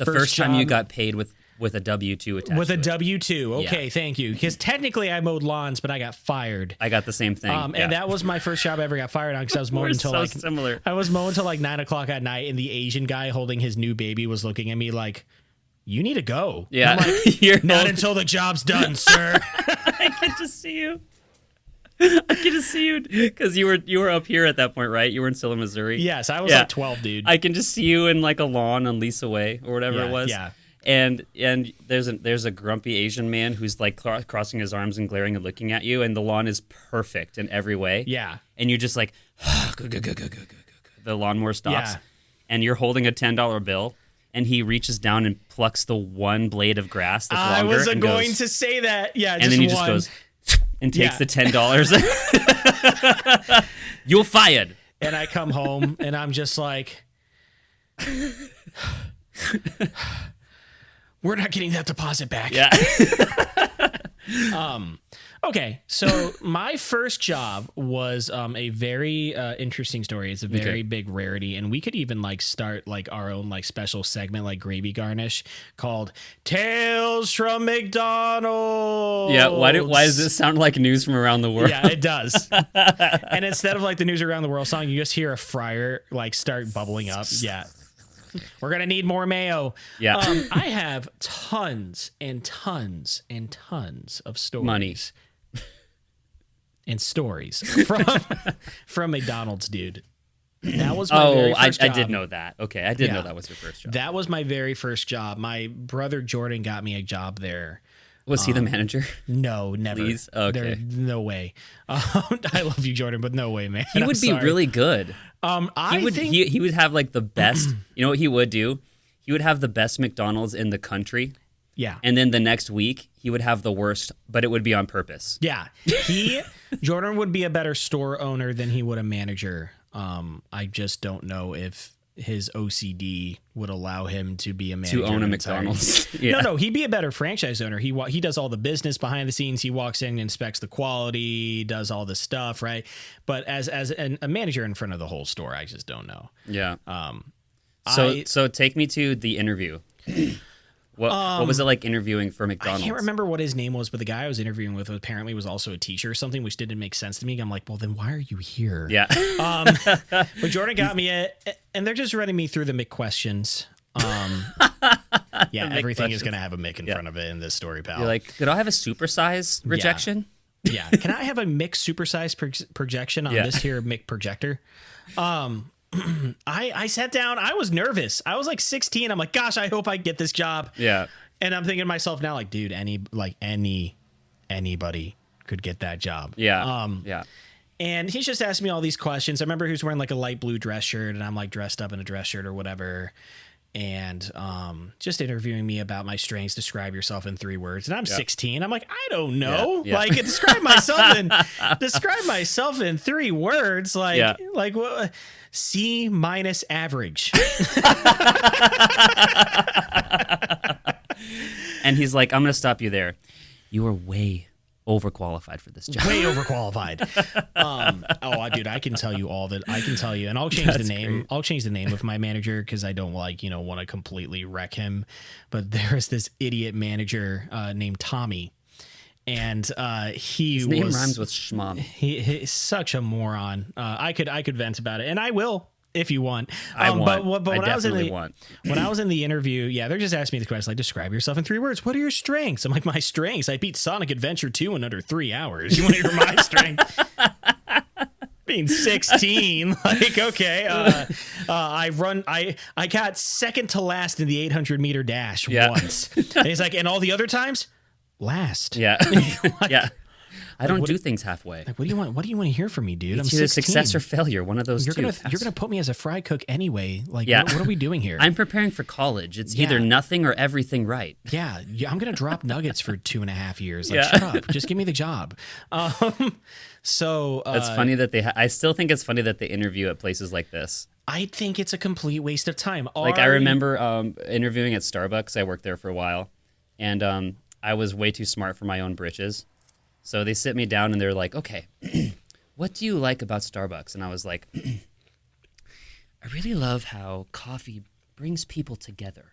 First time you job got paid with a W-2 attached with a to it. W-2? Okay, Yeah. thank you. Because technically I mowed lawns, but I got fired. I got the same thing. Yeah. And that was my first job I ever got fired on, because I was mowing We're until so like similar. I was mowing until like 9:00 at night, and the Asian guy holding his new baby was looking at me like, "You need to go." Yeah. And I'm like, You're not old. until the job's done, sir. I can just see you. I can just see you because you were up here at that point, right? You were in still in Missouri. Yes, I was Yeah. like 12, dude. I can just see you in like a lawn on Lisa Way or whatever it was. Yeah. And there's a grumpy Asian man who's like crossing his arms and glaring and looking at you, and the lawn is perfect in every way. Yeah. And you're just like, the lawnmower stops, Yeah. and you're holding a $10 bill, and he reaches down and plucks the one blade of grass that's I longer. was and going goes, to say that. Yeah, and then he just one. goes and takes Yeah. the $10. You're fired. And I come home and I'm just like, we're not getting that deposit back. Yeah. Okay, so my first job was a very interesting story. It's a very big rarity, and we could even like start like our own like special segment, like gravy garnish, called "Tales from McDonald." Yeah, why does this sound like news from around the world? Yeah, it does. And instead of like the news around the world song, you just hear a fryer like start bubbling up. Yeah. We're going to need more mayo. Yeah. I have tons and tons and tons of stories. Money. And stories from McDonald's, dude. That was my very first job. I did know that. Okay, I did know that was your first job. That was my very first job. My brother Jordan got me a job there. Was he the manager? No, never. Please? Okay. No way. I love you, Jordan, but no way, man. He would be really good. He would have like the best. You know what he would do? He would have the best McDonald's in the country. Yeah. And then the next week he would have the worst, but it would be on purpose. Yeah. Jordan would be a better store owner than he would a manager. I just don't know if his OCD would allow him to be a manager. To own a McDonald's. Yeah. No, he'd be a better franchise owner. He does all the business behind the scenes. He walks in, inspects the quality, does all the stuff, right? But as a manager in front of the whole store, I just don't know. Yeah. So take me to the interview. What was it like interviewing for McDonald's? I can't remember what his name was, but the guy I was interviewing with apparently was also a teacher or something, which didn't make sense to me. I'm like, well, then why are you here? Yeah. But Jordan got me and they're just running me through the Mick questions. Yeah, everything is going to have a Mick in front of it in this story, pal. You're like, could I have a supersize rejection? Yeah. Can I have a Mick supersize projection on this here Mick projector? I sat down. I was nervous. I was like 16. I'm like, gosh, I hope I get this job. Yeah. And I'm thinking to myself now, like, dude, anybody could get that job. Yeah. Yeah. And he's just asking me all these questions. I remember he was wearing like a light blue dress shirt, and I'm like dressed up in a dress shirt or whatever. And just interviewing me about my strengths. Describe yourself in 3 words. And I'm 16. I'm like, I don't know. Yeah. Like, describe myself in 3 words. Like what? C- average. And he's like, I'm going to stop you there. You are way overqualified for this job. Way overqualified. Dude, I can tell you all that. I can tell you, and I'll change the name. Great. I'll change the name of my manager because I don't want to completely wreck him. But there's this idiot manager named Tommy. And his name rhymes with schmom. He's such a moron. I could vent about it, and I will if you want. But when I definitely want. When I was in the interview, they're just asking me the question like, describe yourself in 3 words. What are your strengths? I'm like, my strengths. I beat Sonic Adventure 2 in under 3 hours. You want to hear my strength? Being 16, like, okay. I got second to last in the 800-meter dash once. And he's like, and all the other times? Last. Yeah. Yeah. I don't do things halfway. Like, what do you want? What do you want to hear from me, dude? It's either success or failure. One of those two. You're gonna put me as a fry cook anyway. Like, what are we doing here? I'm preparing for college. It's either nothing or everything right. Yeah, I'm gonna drop nuggets for 2.5 years. Like, shut up. Just give me the job. So it's funny that I still think it's funny that they interview at places like this. I think it's a complete waste of time. Like I remember interviewing at Starbucks. I worked there for a while, and I was way too smart for my own britches. So they sit me down and they're like, okay, what do you like about Starbucks? And I was like, I really love how coffee brings people together.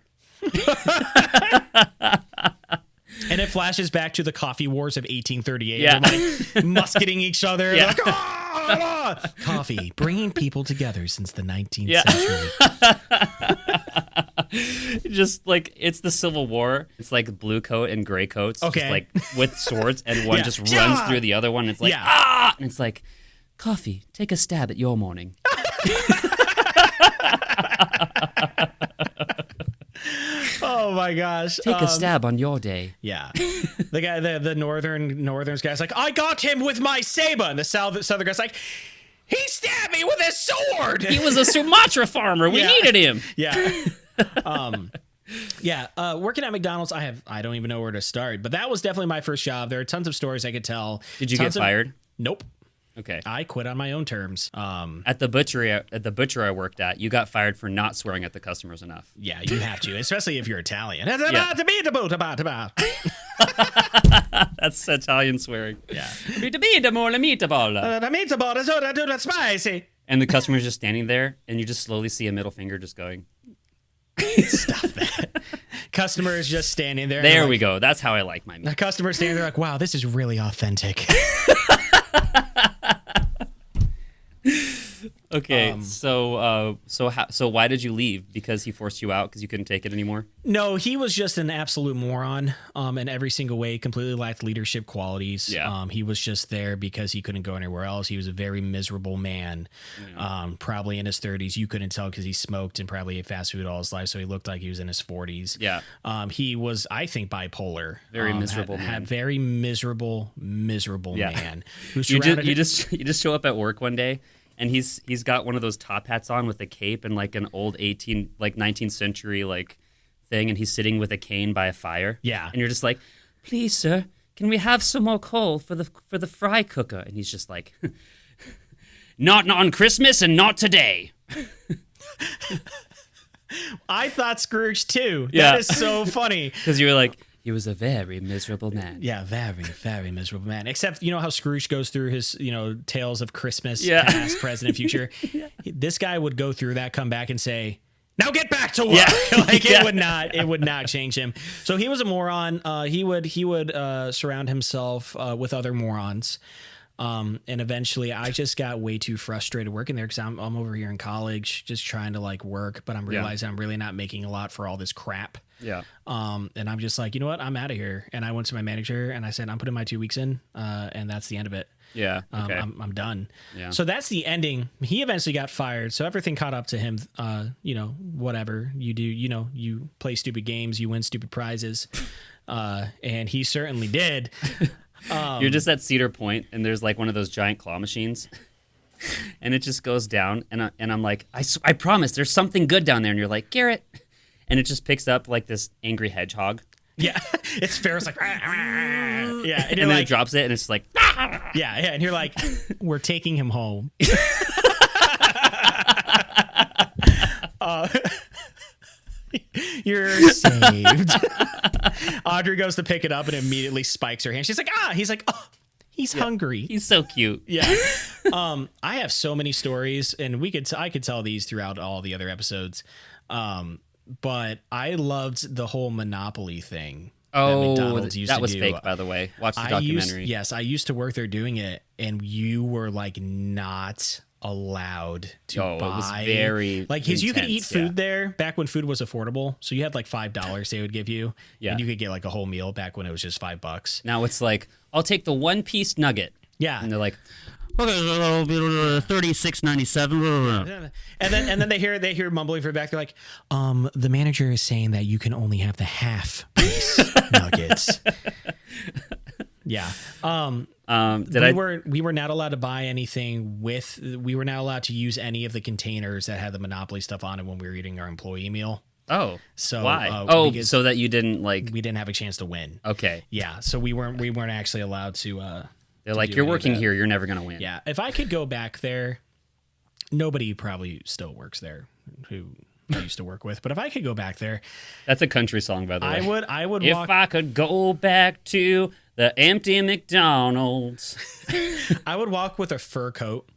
And it flashes back to the coffee wars of 1838. Yeah. They're like musketing each other. Yeah. Like, coffee, bringing people together since the 19th century. Just like, it's the Civil War. It's like blue coat and gray coats. Okay. Just like with swords, and one just runs through the other one. And it's like, and it's like, coffee, take a stab at your morning. Oh my gosh. Take a stab on your day. Yeah. The guy, the northern guy's like, I got him with my saber. And the southern guy's like, he stabbed me with his sword. He was a Sumatra farmer. We needed him. Yeah. Working at McDonald's, I don't even know where to start, but that was definitely my first job. There are tons of stories I could tell. Did you get fired? Nope. Okay. I quit on my own terms. At the butcher I worked at, you got fired for not swearing at the customers enough. Yeah, you have to, especially if you're Italian. That's Italian swearing. Yeah. Meatball. The meatball is not spicy. And the customer's just standing there, and you just slowly see a middle finger just going. Stop that. Customer is just standing there. There we go. That's how I like my meat. The customer standing there like, wow, this is really authentic. Okay, so why did you leave? Because he forced you out because you couldn't take it anymore? No, he was just an absolute moron in every single way, completely lacked leadership qualities. Yeah. He was just there because he couldn't go anywhere else. He was a very miserable man, probably in his 30s. You couldn't tell because he smoked and probably ate fast food all his life, so he looked like he was in his 40s. Yeah. He was, I think, bipolar. Very miserable had man. very miserable man. Who's You surrounded just show up at work one day, and he's got one of those top hats on with a cape and like an old 19th century like thing, and he's sitting with a cane by a fire. Yeah. And you're just like, please, sir, can we have some more coal for the fry cooker? And he's just like, not on Christmas and not today. I thought Scrooge too. Yeah. That is so funny. Because you were like, he was a very miserable man. Yeah, very, very miserable man. Except, you know how Scrooge goes through his, tales of Christmas, Yeah. past, present, and future. This guy would go through that, come back and say, now get back to work. Yeah. It would not change him. So he was a moron. He would surround himself with other morons. And eventually I just got way too frustrated working there because I'm over here in college just trying to like work, but I'm realizing I'm really not making a lot for all this crap. Yeah. And I'm just like, you know what? I'm out of here. And I went to my manager and I said, I'm putting my 2 weeks in, and that's the end of it. Yeah. Okay. I'm done. Yeah. So that's the ending. He eventually got fired. So everything caught up to him. Whatever you do, you play stupid games, you win stupid prizes. And he certainly did. You're just at Cedar Point, and there's like one of those giant claw machines, and it just goes down, and I'm like, I promise, there's something good down there, and you're like, Garrett, and it just picks up like this angry hedgehog. Yeah, it's fair. It's like, yeah, and then it drops it, and it's like, yeah, and you're like, we're taking him home. You're saved. Audrey goes to pick it up and immediately spikes her hand. She's like, He's like, oh, he's hungry. He's so cute. Yeah. I have so many stories, and I could tell these throughout all the other episodes. But I loved the whole Monopoly thing. Oh, McDonald's used that to was do. fake, by the way. Watch the documentary. I used to work there doing it, and you were like not allowed to buy. It was very like because you could eat intense, food there back when food was affordable. So you had like $5 they would give you, and you could get like a whole meal back when it was just $5. Now it's like, I'll take the 1-piece nugget. Yeah, and they're like, okay, $36.97. And then they hear mumbling from the back. They're like, the manager is saying that you can only have the half piece nuggets. Yeah. We were not allowed to buy anything we were not allowed to use any of the containers that had the Monopoly stuff on it when we were eating our employee meal. Oh, so why? So that you didn't like. We didn't have a chance to win. Okay. Yeah. So we weren't actually allowed to. They're like, you're working here. You're never gonna win. Yeah. If I could go back there, nobody probably still works there who I used to work with. But if I could go back there, that's a country song, by the way. I would. If I could go back to the empty McDonald's, I would walk with a fur coat.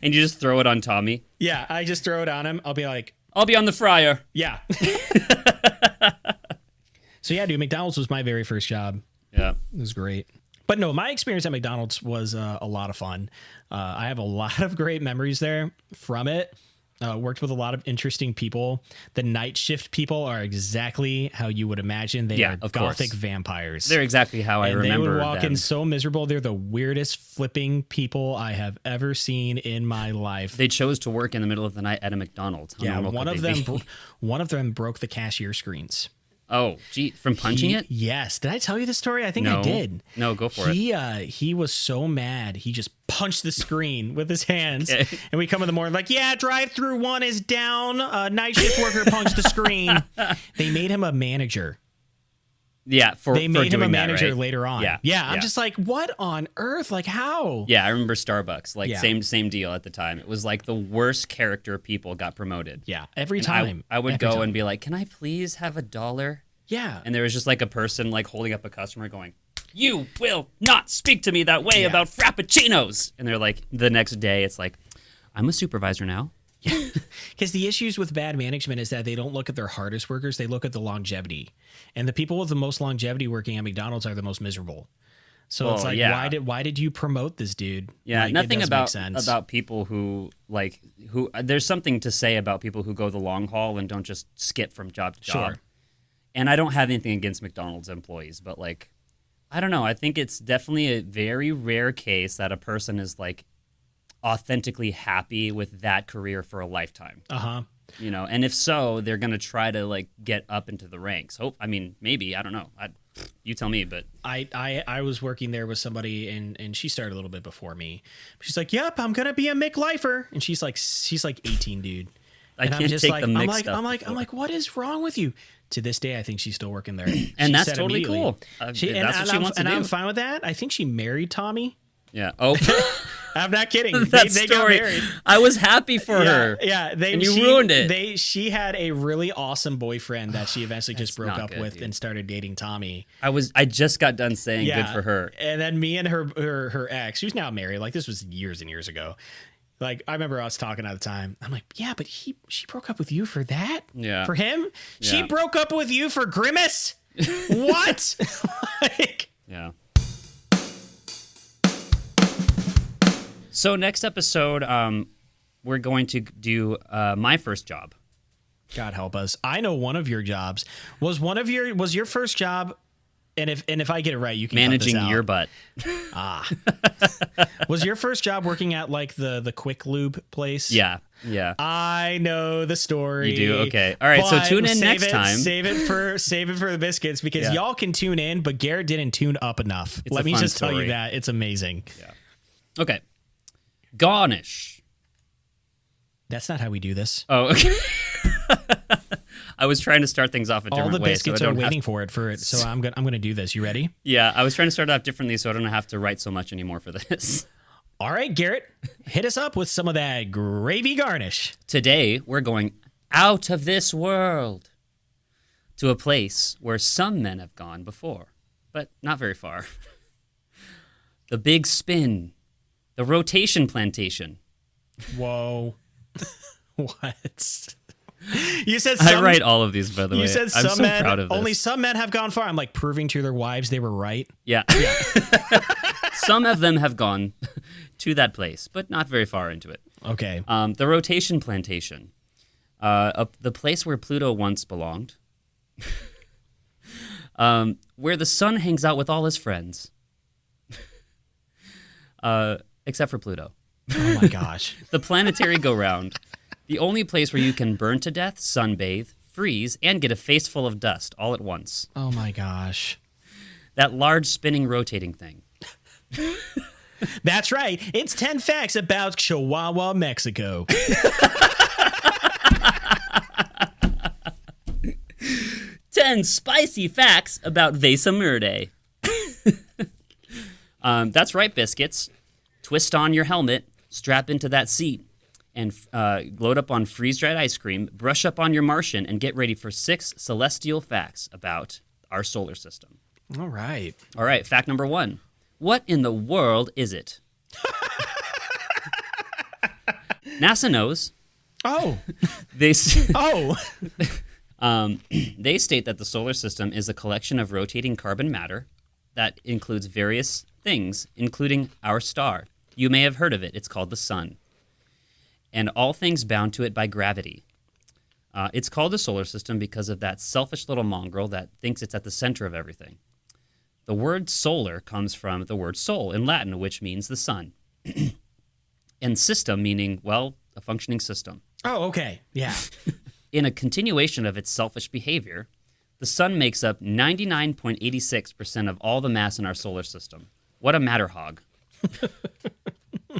And you just throw it on Tommy. Yeah, I just throw it on him. I'll be like, I'll be on the fryer. Yeah. So yeah, dude, McDonald's was my very first job. Yeah, it was great. But no, my experience at McDonald's was a lot of fun. I have a lot of great memories there from it. Worked with a lot of interesting people. The night shift people are exactly how you would imagine. They are gothic vampires. They're exactly how I remember them. They would walk in so miserable. They're the weirdest flipping people I have ever seen in my life. They chose to work in the middle of the night at a McDonald's. Yeah, one of them broke the cashier screens. Oh, gee, from punching it? Yes. Did I tell you the story? I think I did. No, go for it. He was so mad. He just punched the screen with his hands. Okay. And we come in the morning like, yeah, drive-through 1 is down. Night shift worker punched the screen. They made him a manager. Yeah, they made him a manager right? later on. Yeah. I'm just like, what on earth? Like, how? Yeah, I remember Starbucks. Like, same deal at the time. It was like the worst character people got promoted. Yeah, every time. I would go and be like, can I please have $1? Yeah. And there was just like a person like holding up a customer going, "You will not speak to me that way about frappuccinos." And they're like, the next day, it's like, "I'm a supervisor now." Because the issues with bad management is that they don't look at their hardest workers, they look at the longevity. And the people with the most longevity working at McDonald's are the most miserable. So it's like, why did you promote this dude? Yeah, like, nothing about people who there's something to say about people who go the long haul and don't just skip from job to job. Sure. And I don't have anything against McDonald's employees, but like, I don't know. I think it's definitely a very rare case that a person is like authentically happy with that career for a lifetime. You know, and if so, they're going to try to like get up into the ranks. Maybe, I don't know. You tell me, but I was working there with somebody and she started a little bit before me. She's like, "Yep, I'm going to be a McLifer." And she's like 18, dude. And I can't take the mixed stuff. I'm like, what is wrong with you? To this day, I think she's still working there. And that's totally cool. That's what she wants to do. And I'm fine with that. I think she married Tommy. Yeah. Oh, I'm not kidding. That they story. Got married. I was happy for her. Yeah. And you ruined it. She had a really awesome boyfriend that she eventually just broke up with, dude, and started dating Tommy. I just got done saying good for her. And then me and her ex, who's now married, like this was years and years ago. Like, I remember us talking at the time. I'm like, yeah, but she broke up with you for that? Yeah. For him? Yeah. She broke up with you for Grimace? What? Like, yeah. So next episode, we're going to do my first job. God help us. I know one of your jobs. Was your first job, and if I get it right, you can managing cut this out. your butt. Was your first job working at like the quick lube place? Yeah. I know the story. You do? Okay. All right. So tune in next time. Save it for the biscuits because y'all can tune in, but Garrett didn't tune up enough. Let me just tell you that. It's amazing. Yeah. Okay. Garnish. That's not how we do this. Oh, okay. I was trying to start things off a different way. All the biscuits are waiting for it. So I'm gonna do this. You ready? Yeah, I was trying to start off differently so I don't have to write so much anymore for this. All right, Garrett, hit us up with some of that gravy garnish. Today, we're going out of this world to a place where some men have gone before, but not very far. The big spin. The rotation plantation. Whoa. What? You said I write all of these, by the way. You said I'm so proud of this. Only some men have gone far. I'm like proving to their wives they were right. Yeah. Some of them have gone to that place, but not very far into it. Okay. The rotation plantation. The place where Pluto once belonged. Where the sun hangs out with all his friends. Except for Pluto. Oh my gosh. The planetary go-round. The only place where you can burn to death, sunbathe, freeze, and get a face full of dust all at once. Oh my gosh. That large spinning rotating thing. That's right. It's 10 facts about Chihuahua, Mexico. 10 spicy facts about Vesa Murde. That's right, biscuits. Twist on your helmet, strap into that seat, and load up on freeze-dried ice cream, brush up on your Martian, and get ready for 6 celestial facts about our solar system. All right. All right, fact number 1. What in the world is it? NASA knows. Oh. They state that the solar system is a collection of rotating carbon matter that includes various things, including our star. You may have heard of it. It's called the sun. And all things bound to it by gravity. It's called the solar system because of that selfish little mongrel that thinks it's at the center of everything. The word solar comes from the word sol in Latin, which means the sun. And system meaning, well, a functioning system. Oh, okay. Yeah. In a continuation of its selfish behavior, the sun makes up 99.86% of all the mass in our solar system. What a matter hog.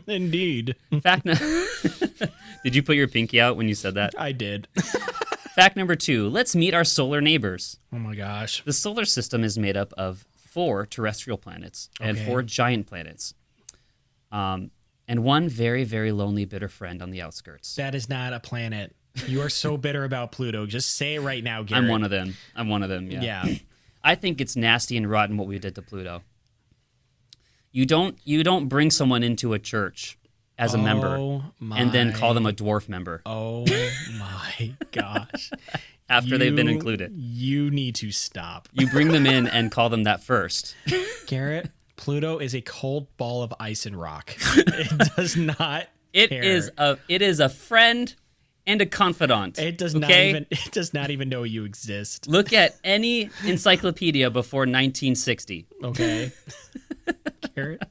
Indeed. Did you put your pinky out when you said that? I did. Fact number 2. Let's meet our solar neighbors. Oh my gosh. The solar system is made up of 4 terrestrial planets and 4 giant planets. And one very, very lonely, bitter friend on the outskirts. That is not a planet. You are so bitter about Pluto. Just say it right now, Garrett. I'm one of them. Yeah. Yeah. I think it's nasty and rotten what we did to Pluto. You don't bring someone into a church as a member and then call them a dwarf member. Oh my gosh. After they've been included. You need to stop. You bring them in and call them that first. Garrett, Pluto is a cold ball of ice and rock. It does not It care. is a friend and a confidant. It does not even know you exist. Look at any encyclopedia before 1960. Okay. Garrett.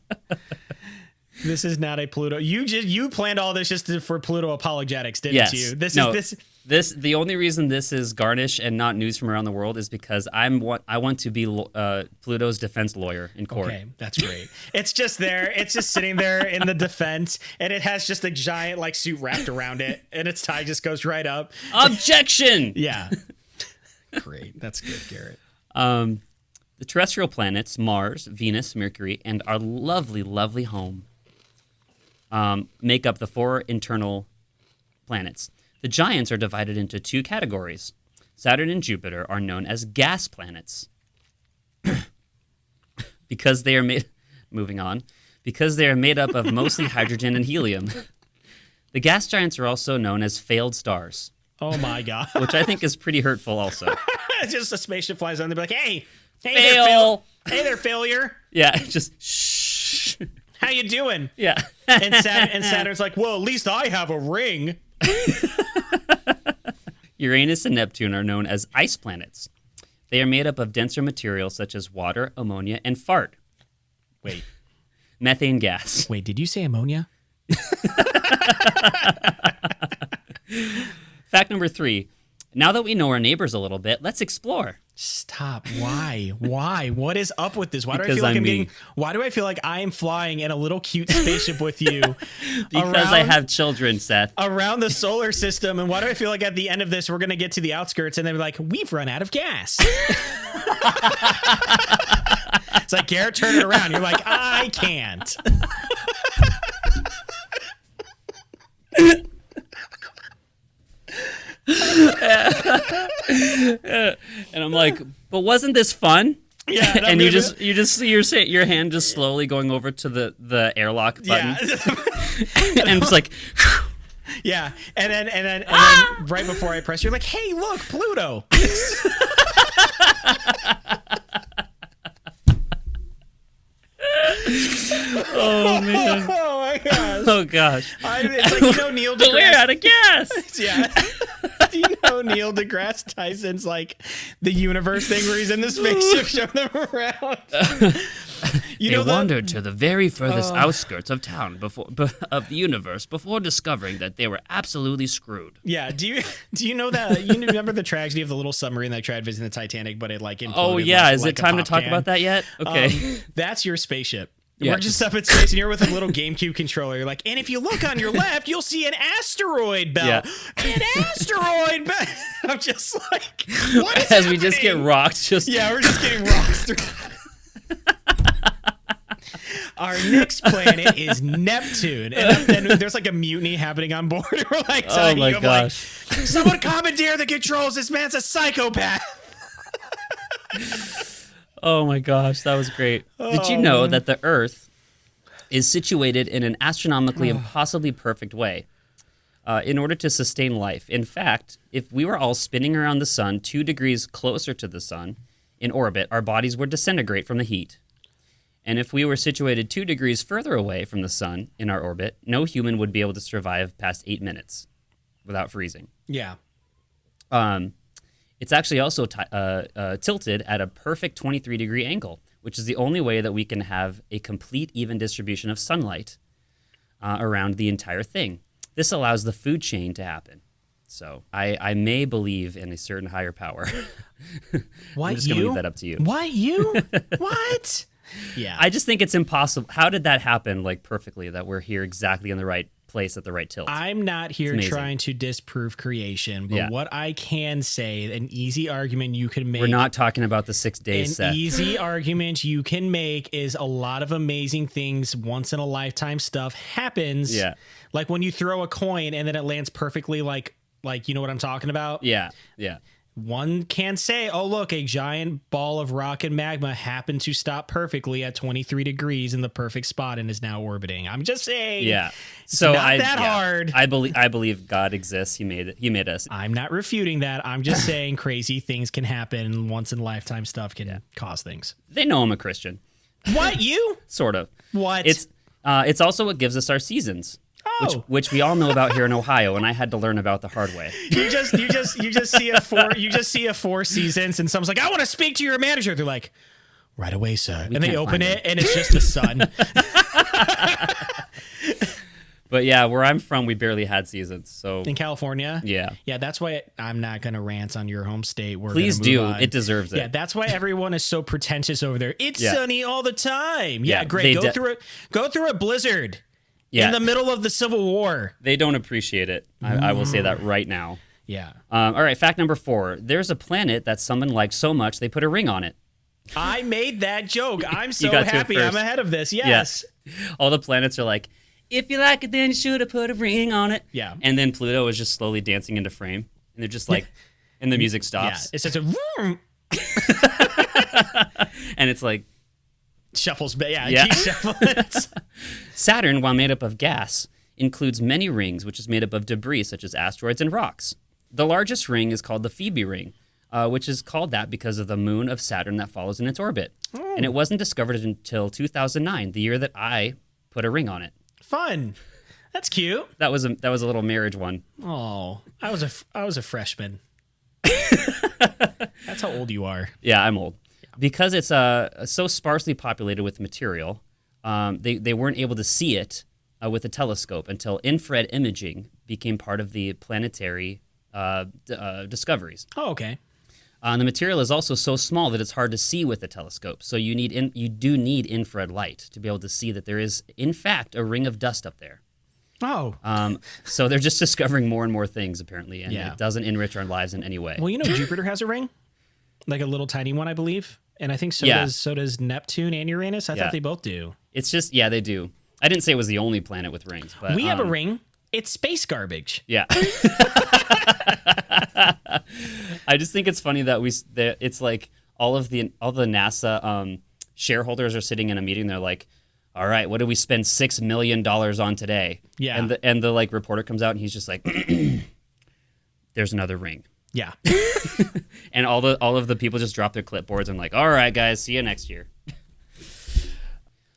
This is not a Pluto. You planned all this just for Pluto apologetics, didn't Yes. you? The only reason this is garnish and not news from around the world is because I want to be Pluto's defense lawyer in court. Okay, that's great. It's just there. It's just sitting there in the defense, and it has just a giant like suit wrapped around it, and its tie just goes right up. Objection. Yeah. Great. That's good, Garrett. The terrestrial planets, Mars, Venus, Mercury, and our lovely, lovely home, make up the 4 internal planets. The giants are divided into 2 categories. Saturn and Jupiter are known as gas planets because they are made up of mostly hydrogen and helium. The gas giants are also known as failed stars. Oh my god. Which I think is pretty hurtful also. It's just a spaceship flies on, they're like, hey Fail. Hey there, failure. Yeah, just shh. How you doing? Yeah. And Saturn's like, well, at least I have a ring. Uranus and Neptune are known as ice planets. They are made up of denser materials such as water, ammonia, and fart. Wait. Methane gas. Wait, did you say ammonia? Fact number 3. Now that we know our neighbors a little bit, let's explore. Stop. Why? What is up with this? Why do I Because feel like I'm me. why do I feel like I am flying in a little cute spaceship with you? Because I have children, Seth. Around the solar system, and why do I feel like at the end of this we're gonna get to the outskirts and they're like, we've run out of gas. It's like, Garrett, turn it around. You're like, I can't. And I'm like, but wasn't this fun? Yeah, and you just see your hand just slowly going over to the airlock button. Yeah. And it's like Yeah. And then right before I press, you're like, hey, look, Pluto. oh man. Oh my gosh. Oh gosh. It's like, you know, Neil deGrasse. We're out of gas. Yeah. Do you know Neil deGrasse Tyson's like the universe thing where he's in the spaceship showing them around? They wandered to the very furthest outskirts of town of the universe before discovering that they were absolutely screwed. Yeah. Do you know that? You remember the tragedy of the little submarine that tried visiting the Titanic, but it like imploded? Oh yeah. Is like it time to talk can? about that yet? Okay. That's your spaceship. Yeah, We're just up in space, and you're with a little GameCube controller. You're like, and if you look on your left, you'll see an asteroid belt. Yeah. An asteroid belt. I'm just like, what is As happening? we just get rocked. Yeah, we're just getting rocked. Our next planet is Neptune, and then there's like a mutiny happening on board. We're like, Oh my I'm gosh. like, someone commandeer the controls. This man's a psychopath. Oh my gosh, that was great. Did you know that the Earth is situated in an astronomically impossibly perfect way in order to sustain life? In fact, if we were all spinning around the sun 2 degrees closer to the sun in orbit, our bodies would disintegrate from the heat. And if we were situated 2 degrees further away from the sun in our orbit, no human would be able to survive past 8 minutes without freezing. Yeah. It's actually also tilted at a perfect 23-degree angle, which is the only way that we can have a complete even distribution of sunlight around the entire thing. This allows the food chain to happen. So I may believe in a certain higher power. What, I'm just going to leave that up to you. What, you? What? Yeah. I just think it's impossible. How did that happen like perfectly that we're here exactly in the right place at the right tilt? I'm not here amazing. trying to disprove creation, but Yeah. what I can say, an easy argument you can make. We're not talking about the 6 days, An Seth. easy argument you can make is a lot of amazing things, once in a lifetime stuff happens. Yeah. Like when you throw a coin and then it lands perfectly like Like, you know what I'm talking about? Yeah, yeah. One can say, oh, look, a giant ball of rock and magma happened to stop perfectly at 23 degrees in the perfect spot and is now orbiting. I'm just saying. Yeah. So not that hard. I believe God exists. He made us. I'm not refuting that. I'm just saying crazy things can happen. Once in a lifetime stuff can cause things. They know I'm a Christian. What, you? Sort of. What? It's also what gives us our seasons. Oh. Which we all know about here in Ohio, and I had to learn about the hard way. You just see a 4 seasons, and someone's like, I want to speak to your manager. They're like, right away, sir. And they open it, and it's just the sun. But yeah, where I'm from, we barely had seasons. So in California, yeah, that's why I'm not gonna rant on your home state. Please do. On. It deserves it. Yeah, that's why everyone is so pretentious over there. It's sunny all the time. Yeah, Yeah, great. Go through a blizzard. Yeah. In the middle of the Civil War. They don't appreciate it. I will say that right now. Yeah. All right, fact number 4. There's a planet that someone liked so much they put a ring on it. I made that joke. I'm so happy I'm ahead of this. Yes. Yeah. All the planets are like, if you like it, then you should have put a ring on it. Yeah. And then Pluto is just slowly dancing into frame. And they're just like, and the music stops. Yeah. It's just a... And it's like... Shuffles, keeps shuffling. Saturn, while made up of gas, includes many rings, which is made up of debris such as asteroids and rocks. The largest ring is called the Phoebe ring, which is called that because of the moon of Saturn that follows in its orbit. And it wasn't discovered until 2009, the year that I put a ring on it. Fun. That's cute. That was a little marriage one. Oh, I was a freshman. That's how old you are. Yeah, I'm old. Because it's so sparsely populated with material, they weren't able to see it with a telescope until infrared imaging became part of the planetary discoveries. Oh, okay. The material is also so small that it's hard to see with a telescope. So you do need infrared light to be able to see that there is, in fact, a ring of dust up there. Oh. So they're just discovering more and more things, apparently, and it doesn't enrich our lives in any way. Well, you know Jupiter has a ring? Like a little tiny one, I believe. And I think so does Neptune and Uranus. I thought they both do. It's just, they do. I didn't say it was the only planet with rings. But we have a ring. It's space garbage. Yeah. I just think it's funny that it's like all the NASA shareholders are sitting in a meeting. They're like, all right, what did we spend $6 million on today? Yeah. And the like reporter comes out and he's just like, there's another ring. Yeah. And all of the people just drop their clipboards and like, all right, guys, see you next year.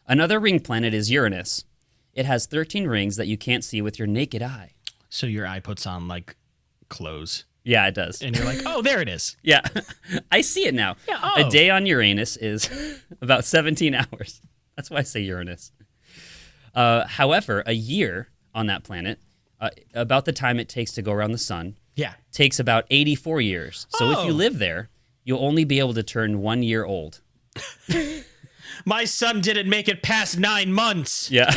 Another ring planet is Uranus. It has 13 rings that you can't see with your naked eye. So your eye puts on like clothes. Yeah, it does. And you're like, oh, there it is. Yeah. I see it now. Yeah, oh. A day on Uranus is about 17 hours. That's why I say Uranus. However, a year on that planet, about the time it takes to go around the sun, takes about 84 years. So if you live there, you'll only be able to turn 1 year old. My son didn't make it past 9 months. Yeah.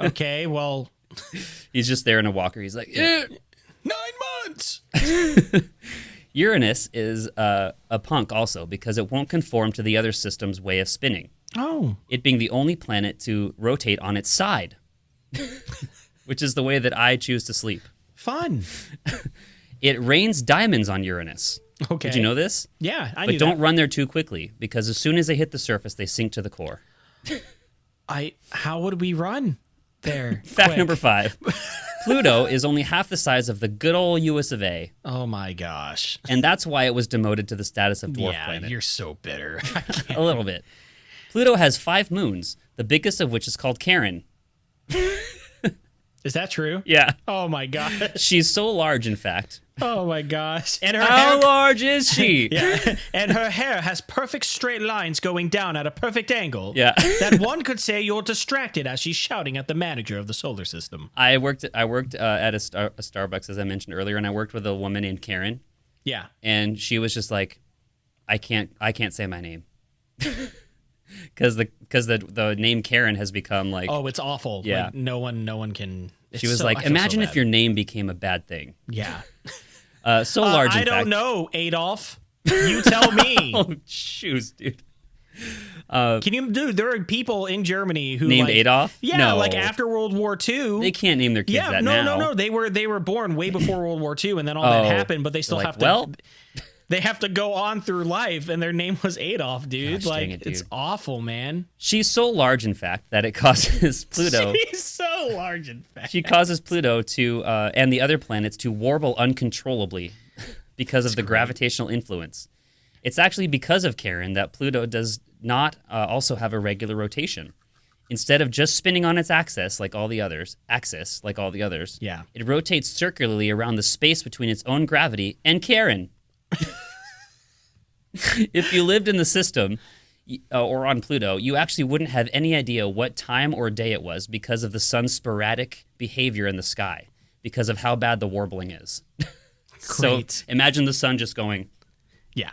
Okay, well. He's just there in a walker. He's like, 9 months. Uranus is a punk also because it won't conform to the other system's way of spinning. Oh. It being the only planet to rotate on its side, which is the way that I choose to sleep. Fun. It rains diamonds on Uranus. Okay. Did you know this? Yeah, I knew But don't run there too quickly because as soon as they hit the surface, they sink to the core. How would we run there? Fact number 5. Pluto is only half the size of the good old US of A. Oh my gosh. And that's why it was demoted to the status of dwarf planet. Yeah, you're so bitter. A little bit. Pluto has 5 moons, the biggest of which is called Karen. Is that true? Yeah. Oh my gosh. She's so large, in fact. Oh my gosh. And her How large is she? Yeah. And her hair has perfect straight lines going down at a perfect angle. Yeah. That one could say you're distracted as she's shouting at the manager of the solar system. I worked at a Starbucks, as I mentioned earlier, and I worked with a woman named Karen. Yeah. And she was just like, I can't say my name. Because the name Karen has become like... Oh, it's awful. Yeah. Like, no one can... She was like, imagine if your name became a bad thing. Yeah. So large, in I fact. don't know, Adolf. You tell me. Oh, shoes, dude. Can you, dude? There are people in Germany who Named Adolf? Yeah, No. like after World War II. They can't name their kids that now. No. They were born way before World War II, and then all that happened. But they still have to. Well, they have to go on through life, and their name was Adolf, dude. Gosh, like dang it, dude. It's awful, man. She's so large, in fact, that it causes Pluto. She's so large, in fact. She causes Pluto to and the other planets to warble uncontrollably because of the gravitational influence. It's actually because of Karen that Pluto does not also have a regular rotation. Instead of just spinning on its axis like all the others, Yeah. it rotates circularly around the space between its own gravity and Karen. If you lived in the system or on Pluto, you actually wouldn't have any idea what time or day it was because of the sun's sporadic behavior in the sky, because of how bad the warbling is. Great. So imagine the sun just going. Yeah.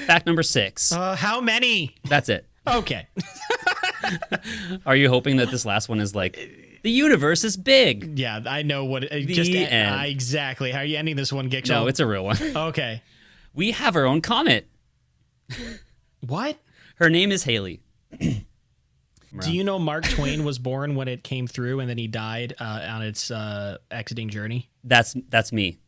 Fact number 6. How many? That's it. Okay. Are you hoping that this last one is like, the universe is big? Yeah, I know what. End. Exactly. How are you ending this one, Gixel? No, it's a real one. Okay. We have our own comet. What? Her name is Haley. Do you know Mark Twain was born when it came through and then he died on its exiting journey? That's me.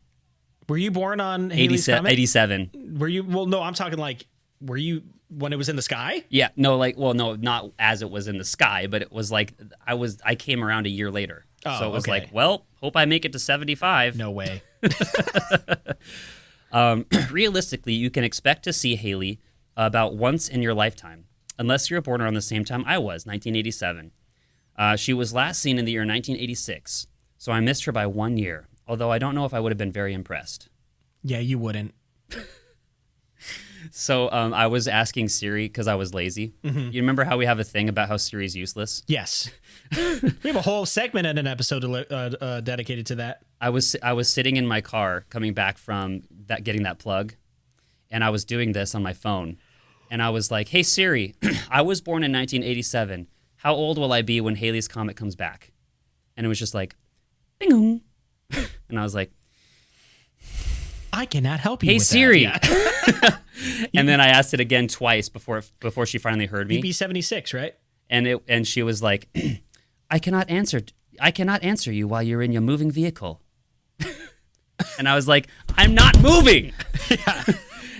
Were you born on Haley's Comet? 87. Were you? Well, no, I'm talking like, were you when it was in the sky? Yeah, no, no, not as it was in the sky, but it was like I came around a year later. Oh, so it was okay. like, well, hope I make it to 75. No way. Realistically, you can expect to see Haley about once in your lifetime, unless you were born around the same time I was, 1987. She was last seen in the year 1986, so I missed her by 1 year, although I don't know if I would have been very impressed. Yeah, you wouldn't. So I was asking Siri because I was lazy. Mm-hmm. You remember how we have a thing about how Siri's useless? Yes. We have a whole segment and an episode dedicated to that. I was sitting in my car coming back from getting that plug, and I was doing this on my phone, and I was like, "Hey Siri, I was born in 1987. How old will I be when Haley's Comet comes back?" And it was just like, "Bing," and I was like, I cannot help you. "Hey with Siri," that. and then I asked it again twice before she finally heard me. You'd be 76, right? And she was like, I cannot answer you while you're in your moving vehicle. And I was like, I'm not moving. Yeah.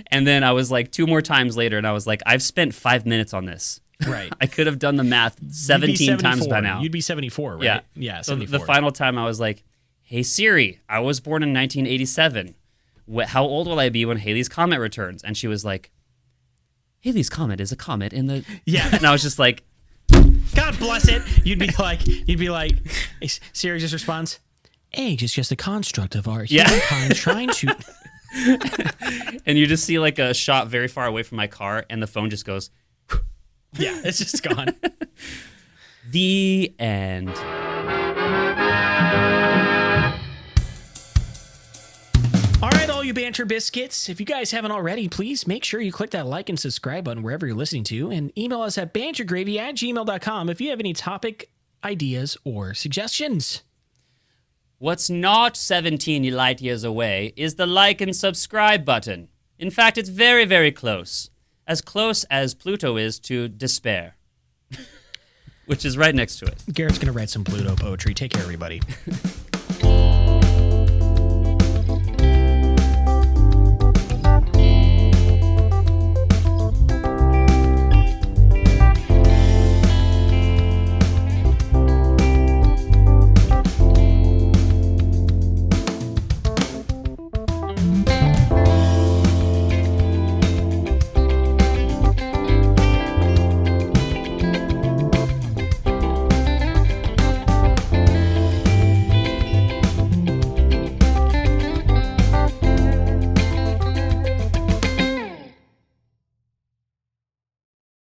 And then I was like 2 more times later, and I was like, I've spent 5 minutes on this. Right. I could have done the math 17 times by now. You'd be 74, right? Yeah. Yeah, So 74. the final time I was like, hey Siri, I was born in 1987. How old will I be when Haley's Comet returns? And she was like, Haley's Comet is a comet in the... Yeah. And I was just like... God bless it. You'd be like, Siri just responds, age is just a construct of our humankind trying to... And you just see like a shot very far away from my car, and the phone just goes... Yeah, it's just gone. The end. All right, all you Banter Biscuits, if you guys haven't already, please make sure you click that like and subscribe button wherever you're listening to, and email us at bantergravy@gmail.com if you have any topic ideas or suggestions. What's not 17 light years away is the like and subscribe button. In fact, it's very, very close as Pluto is to despair, which is right next to it. Garrett's going to write some Pluto poetry. Take care, everybody.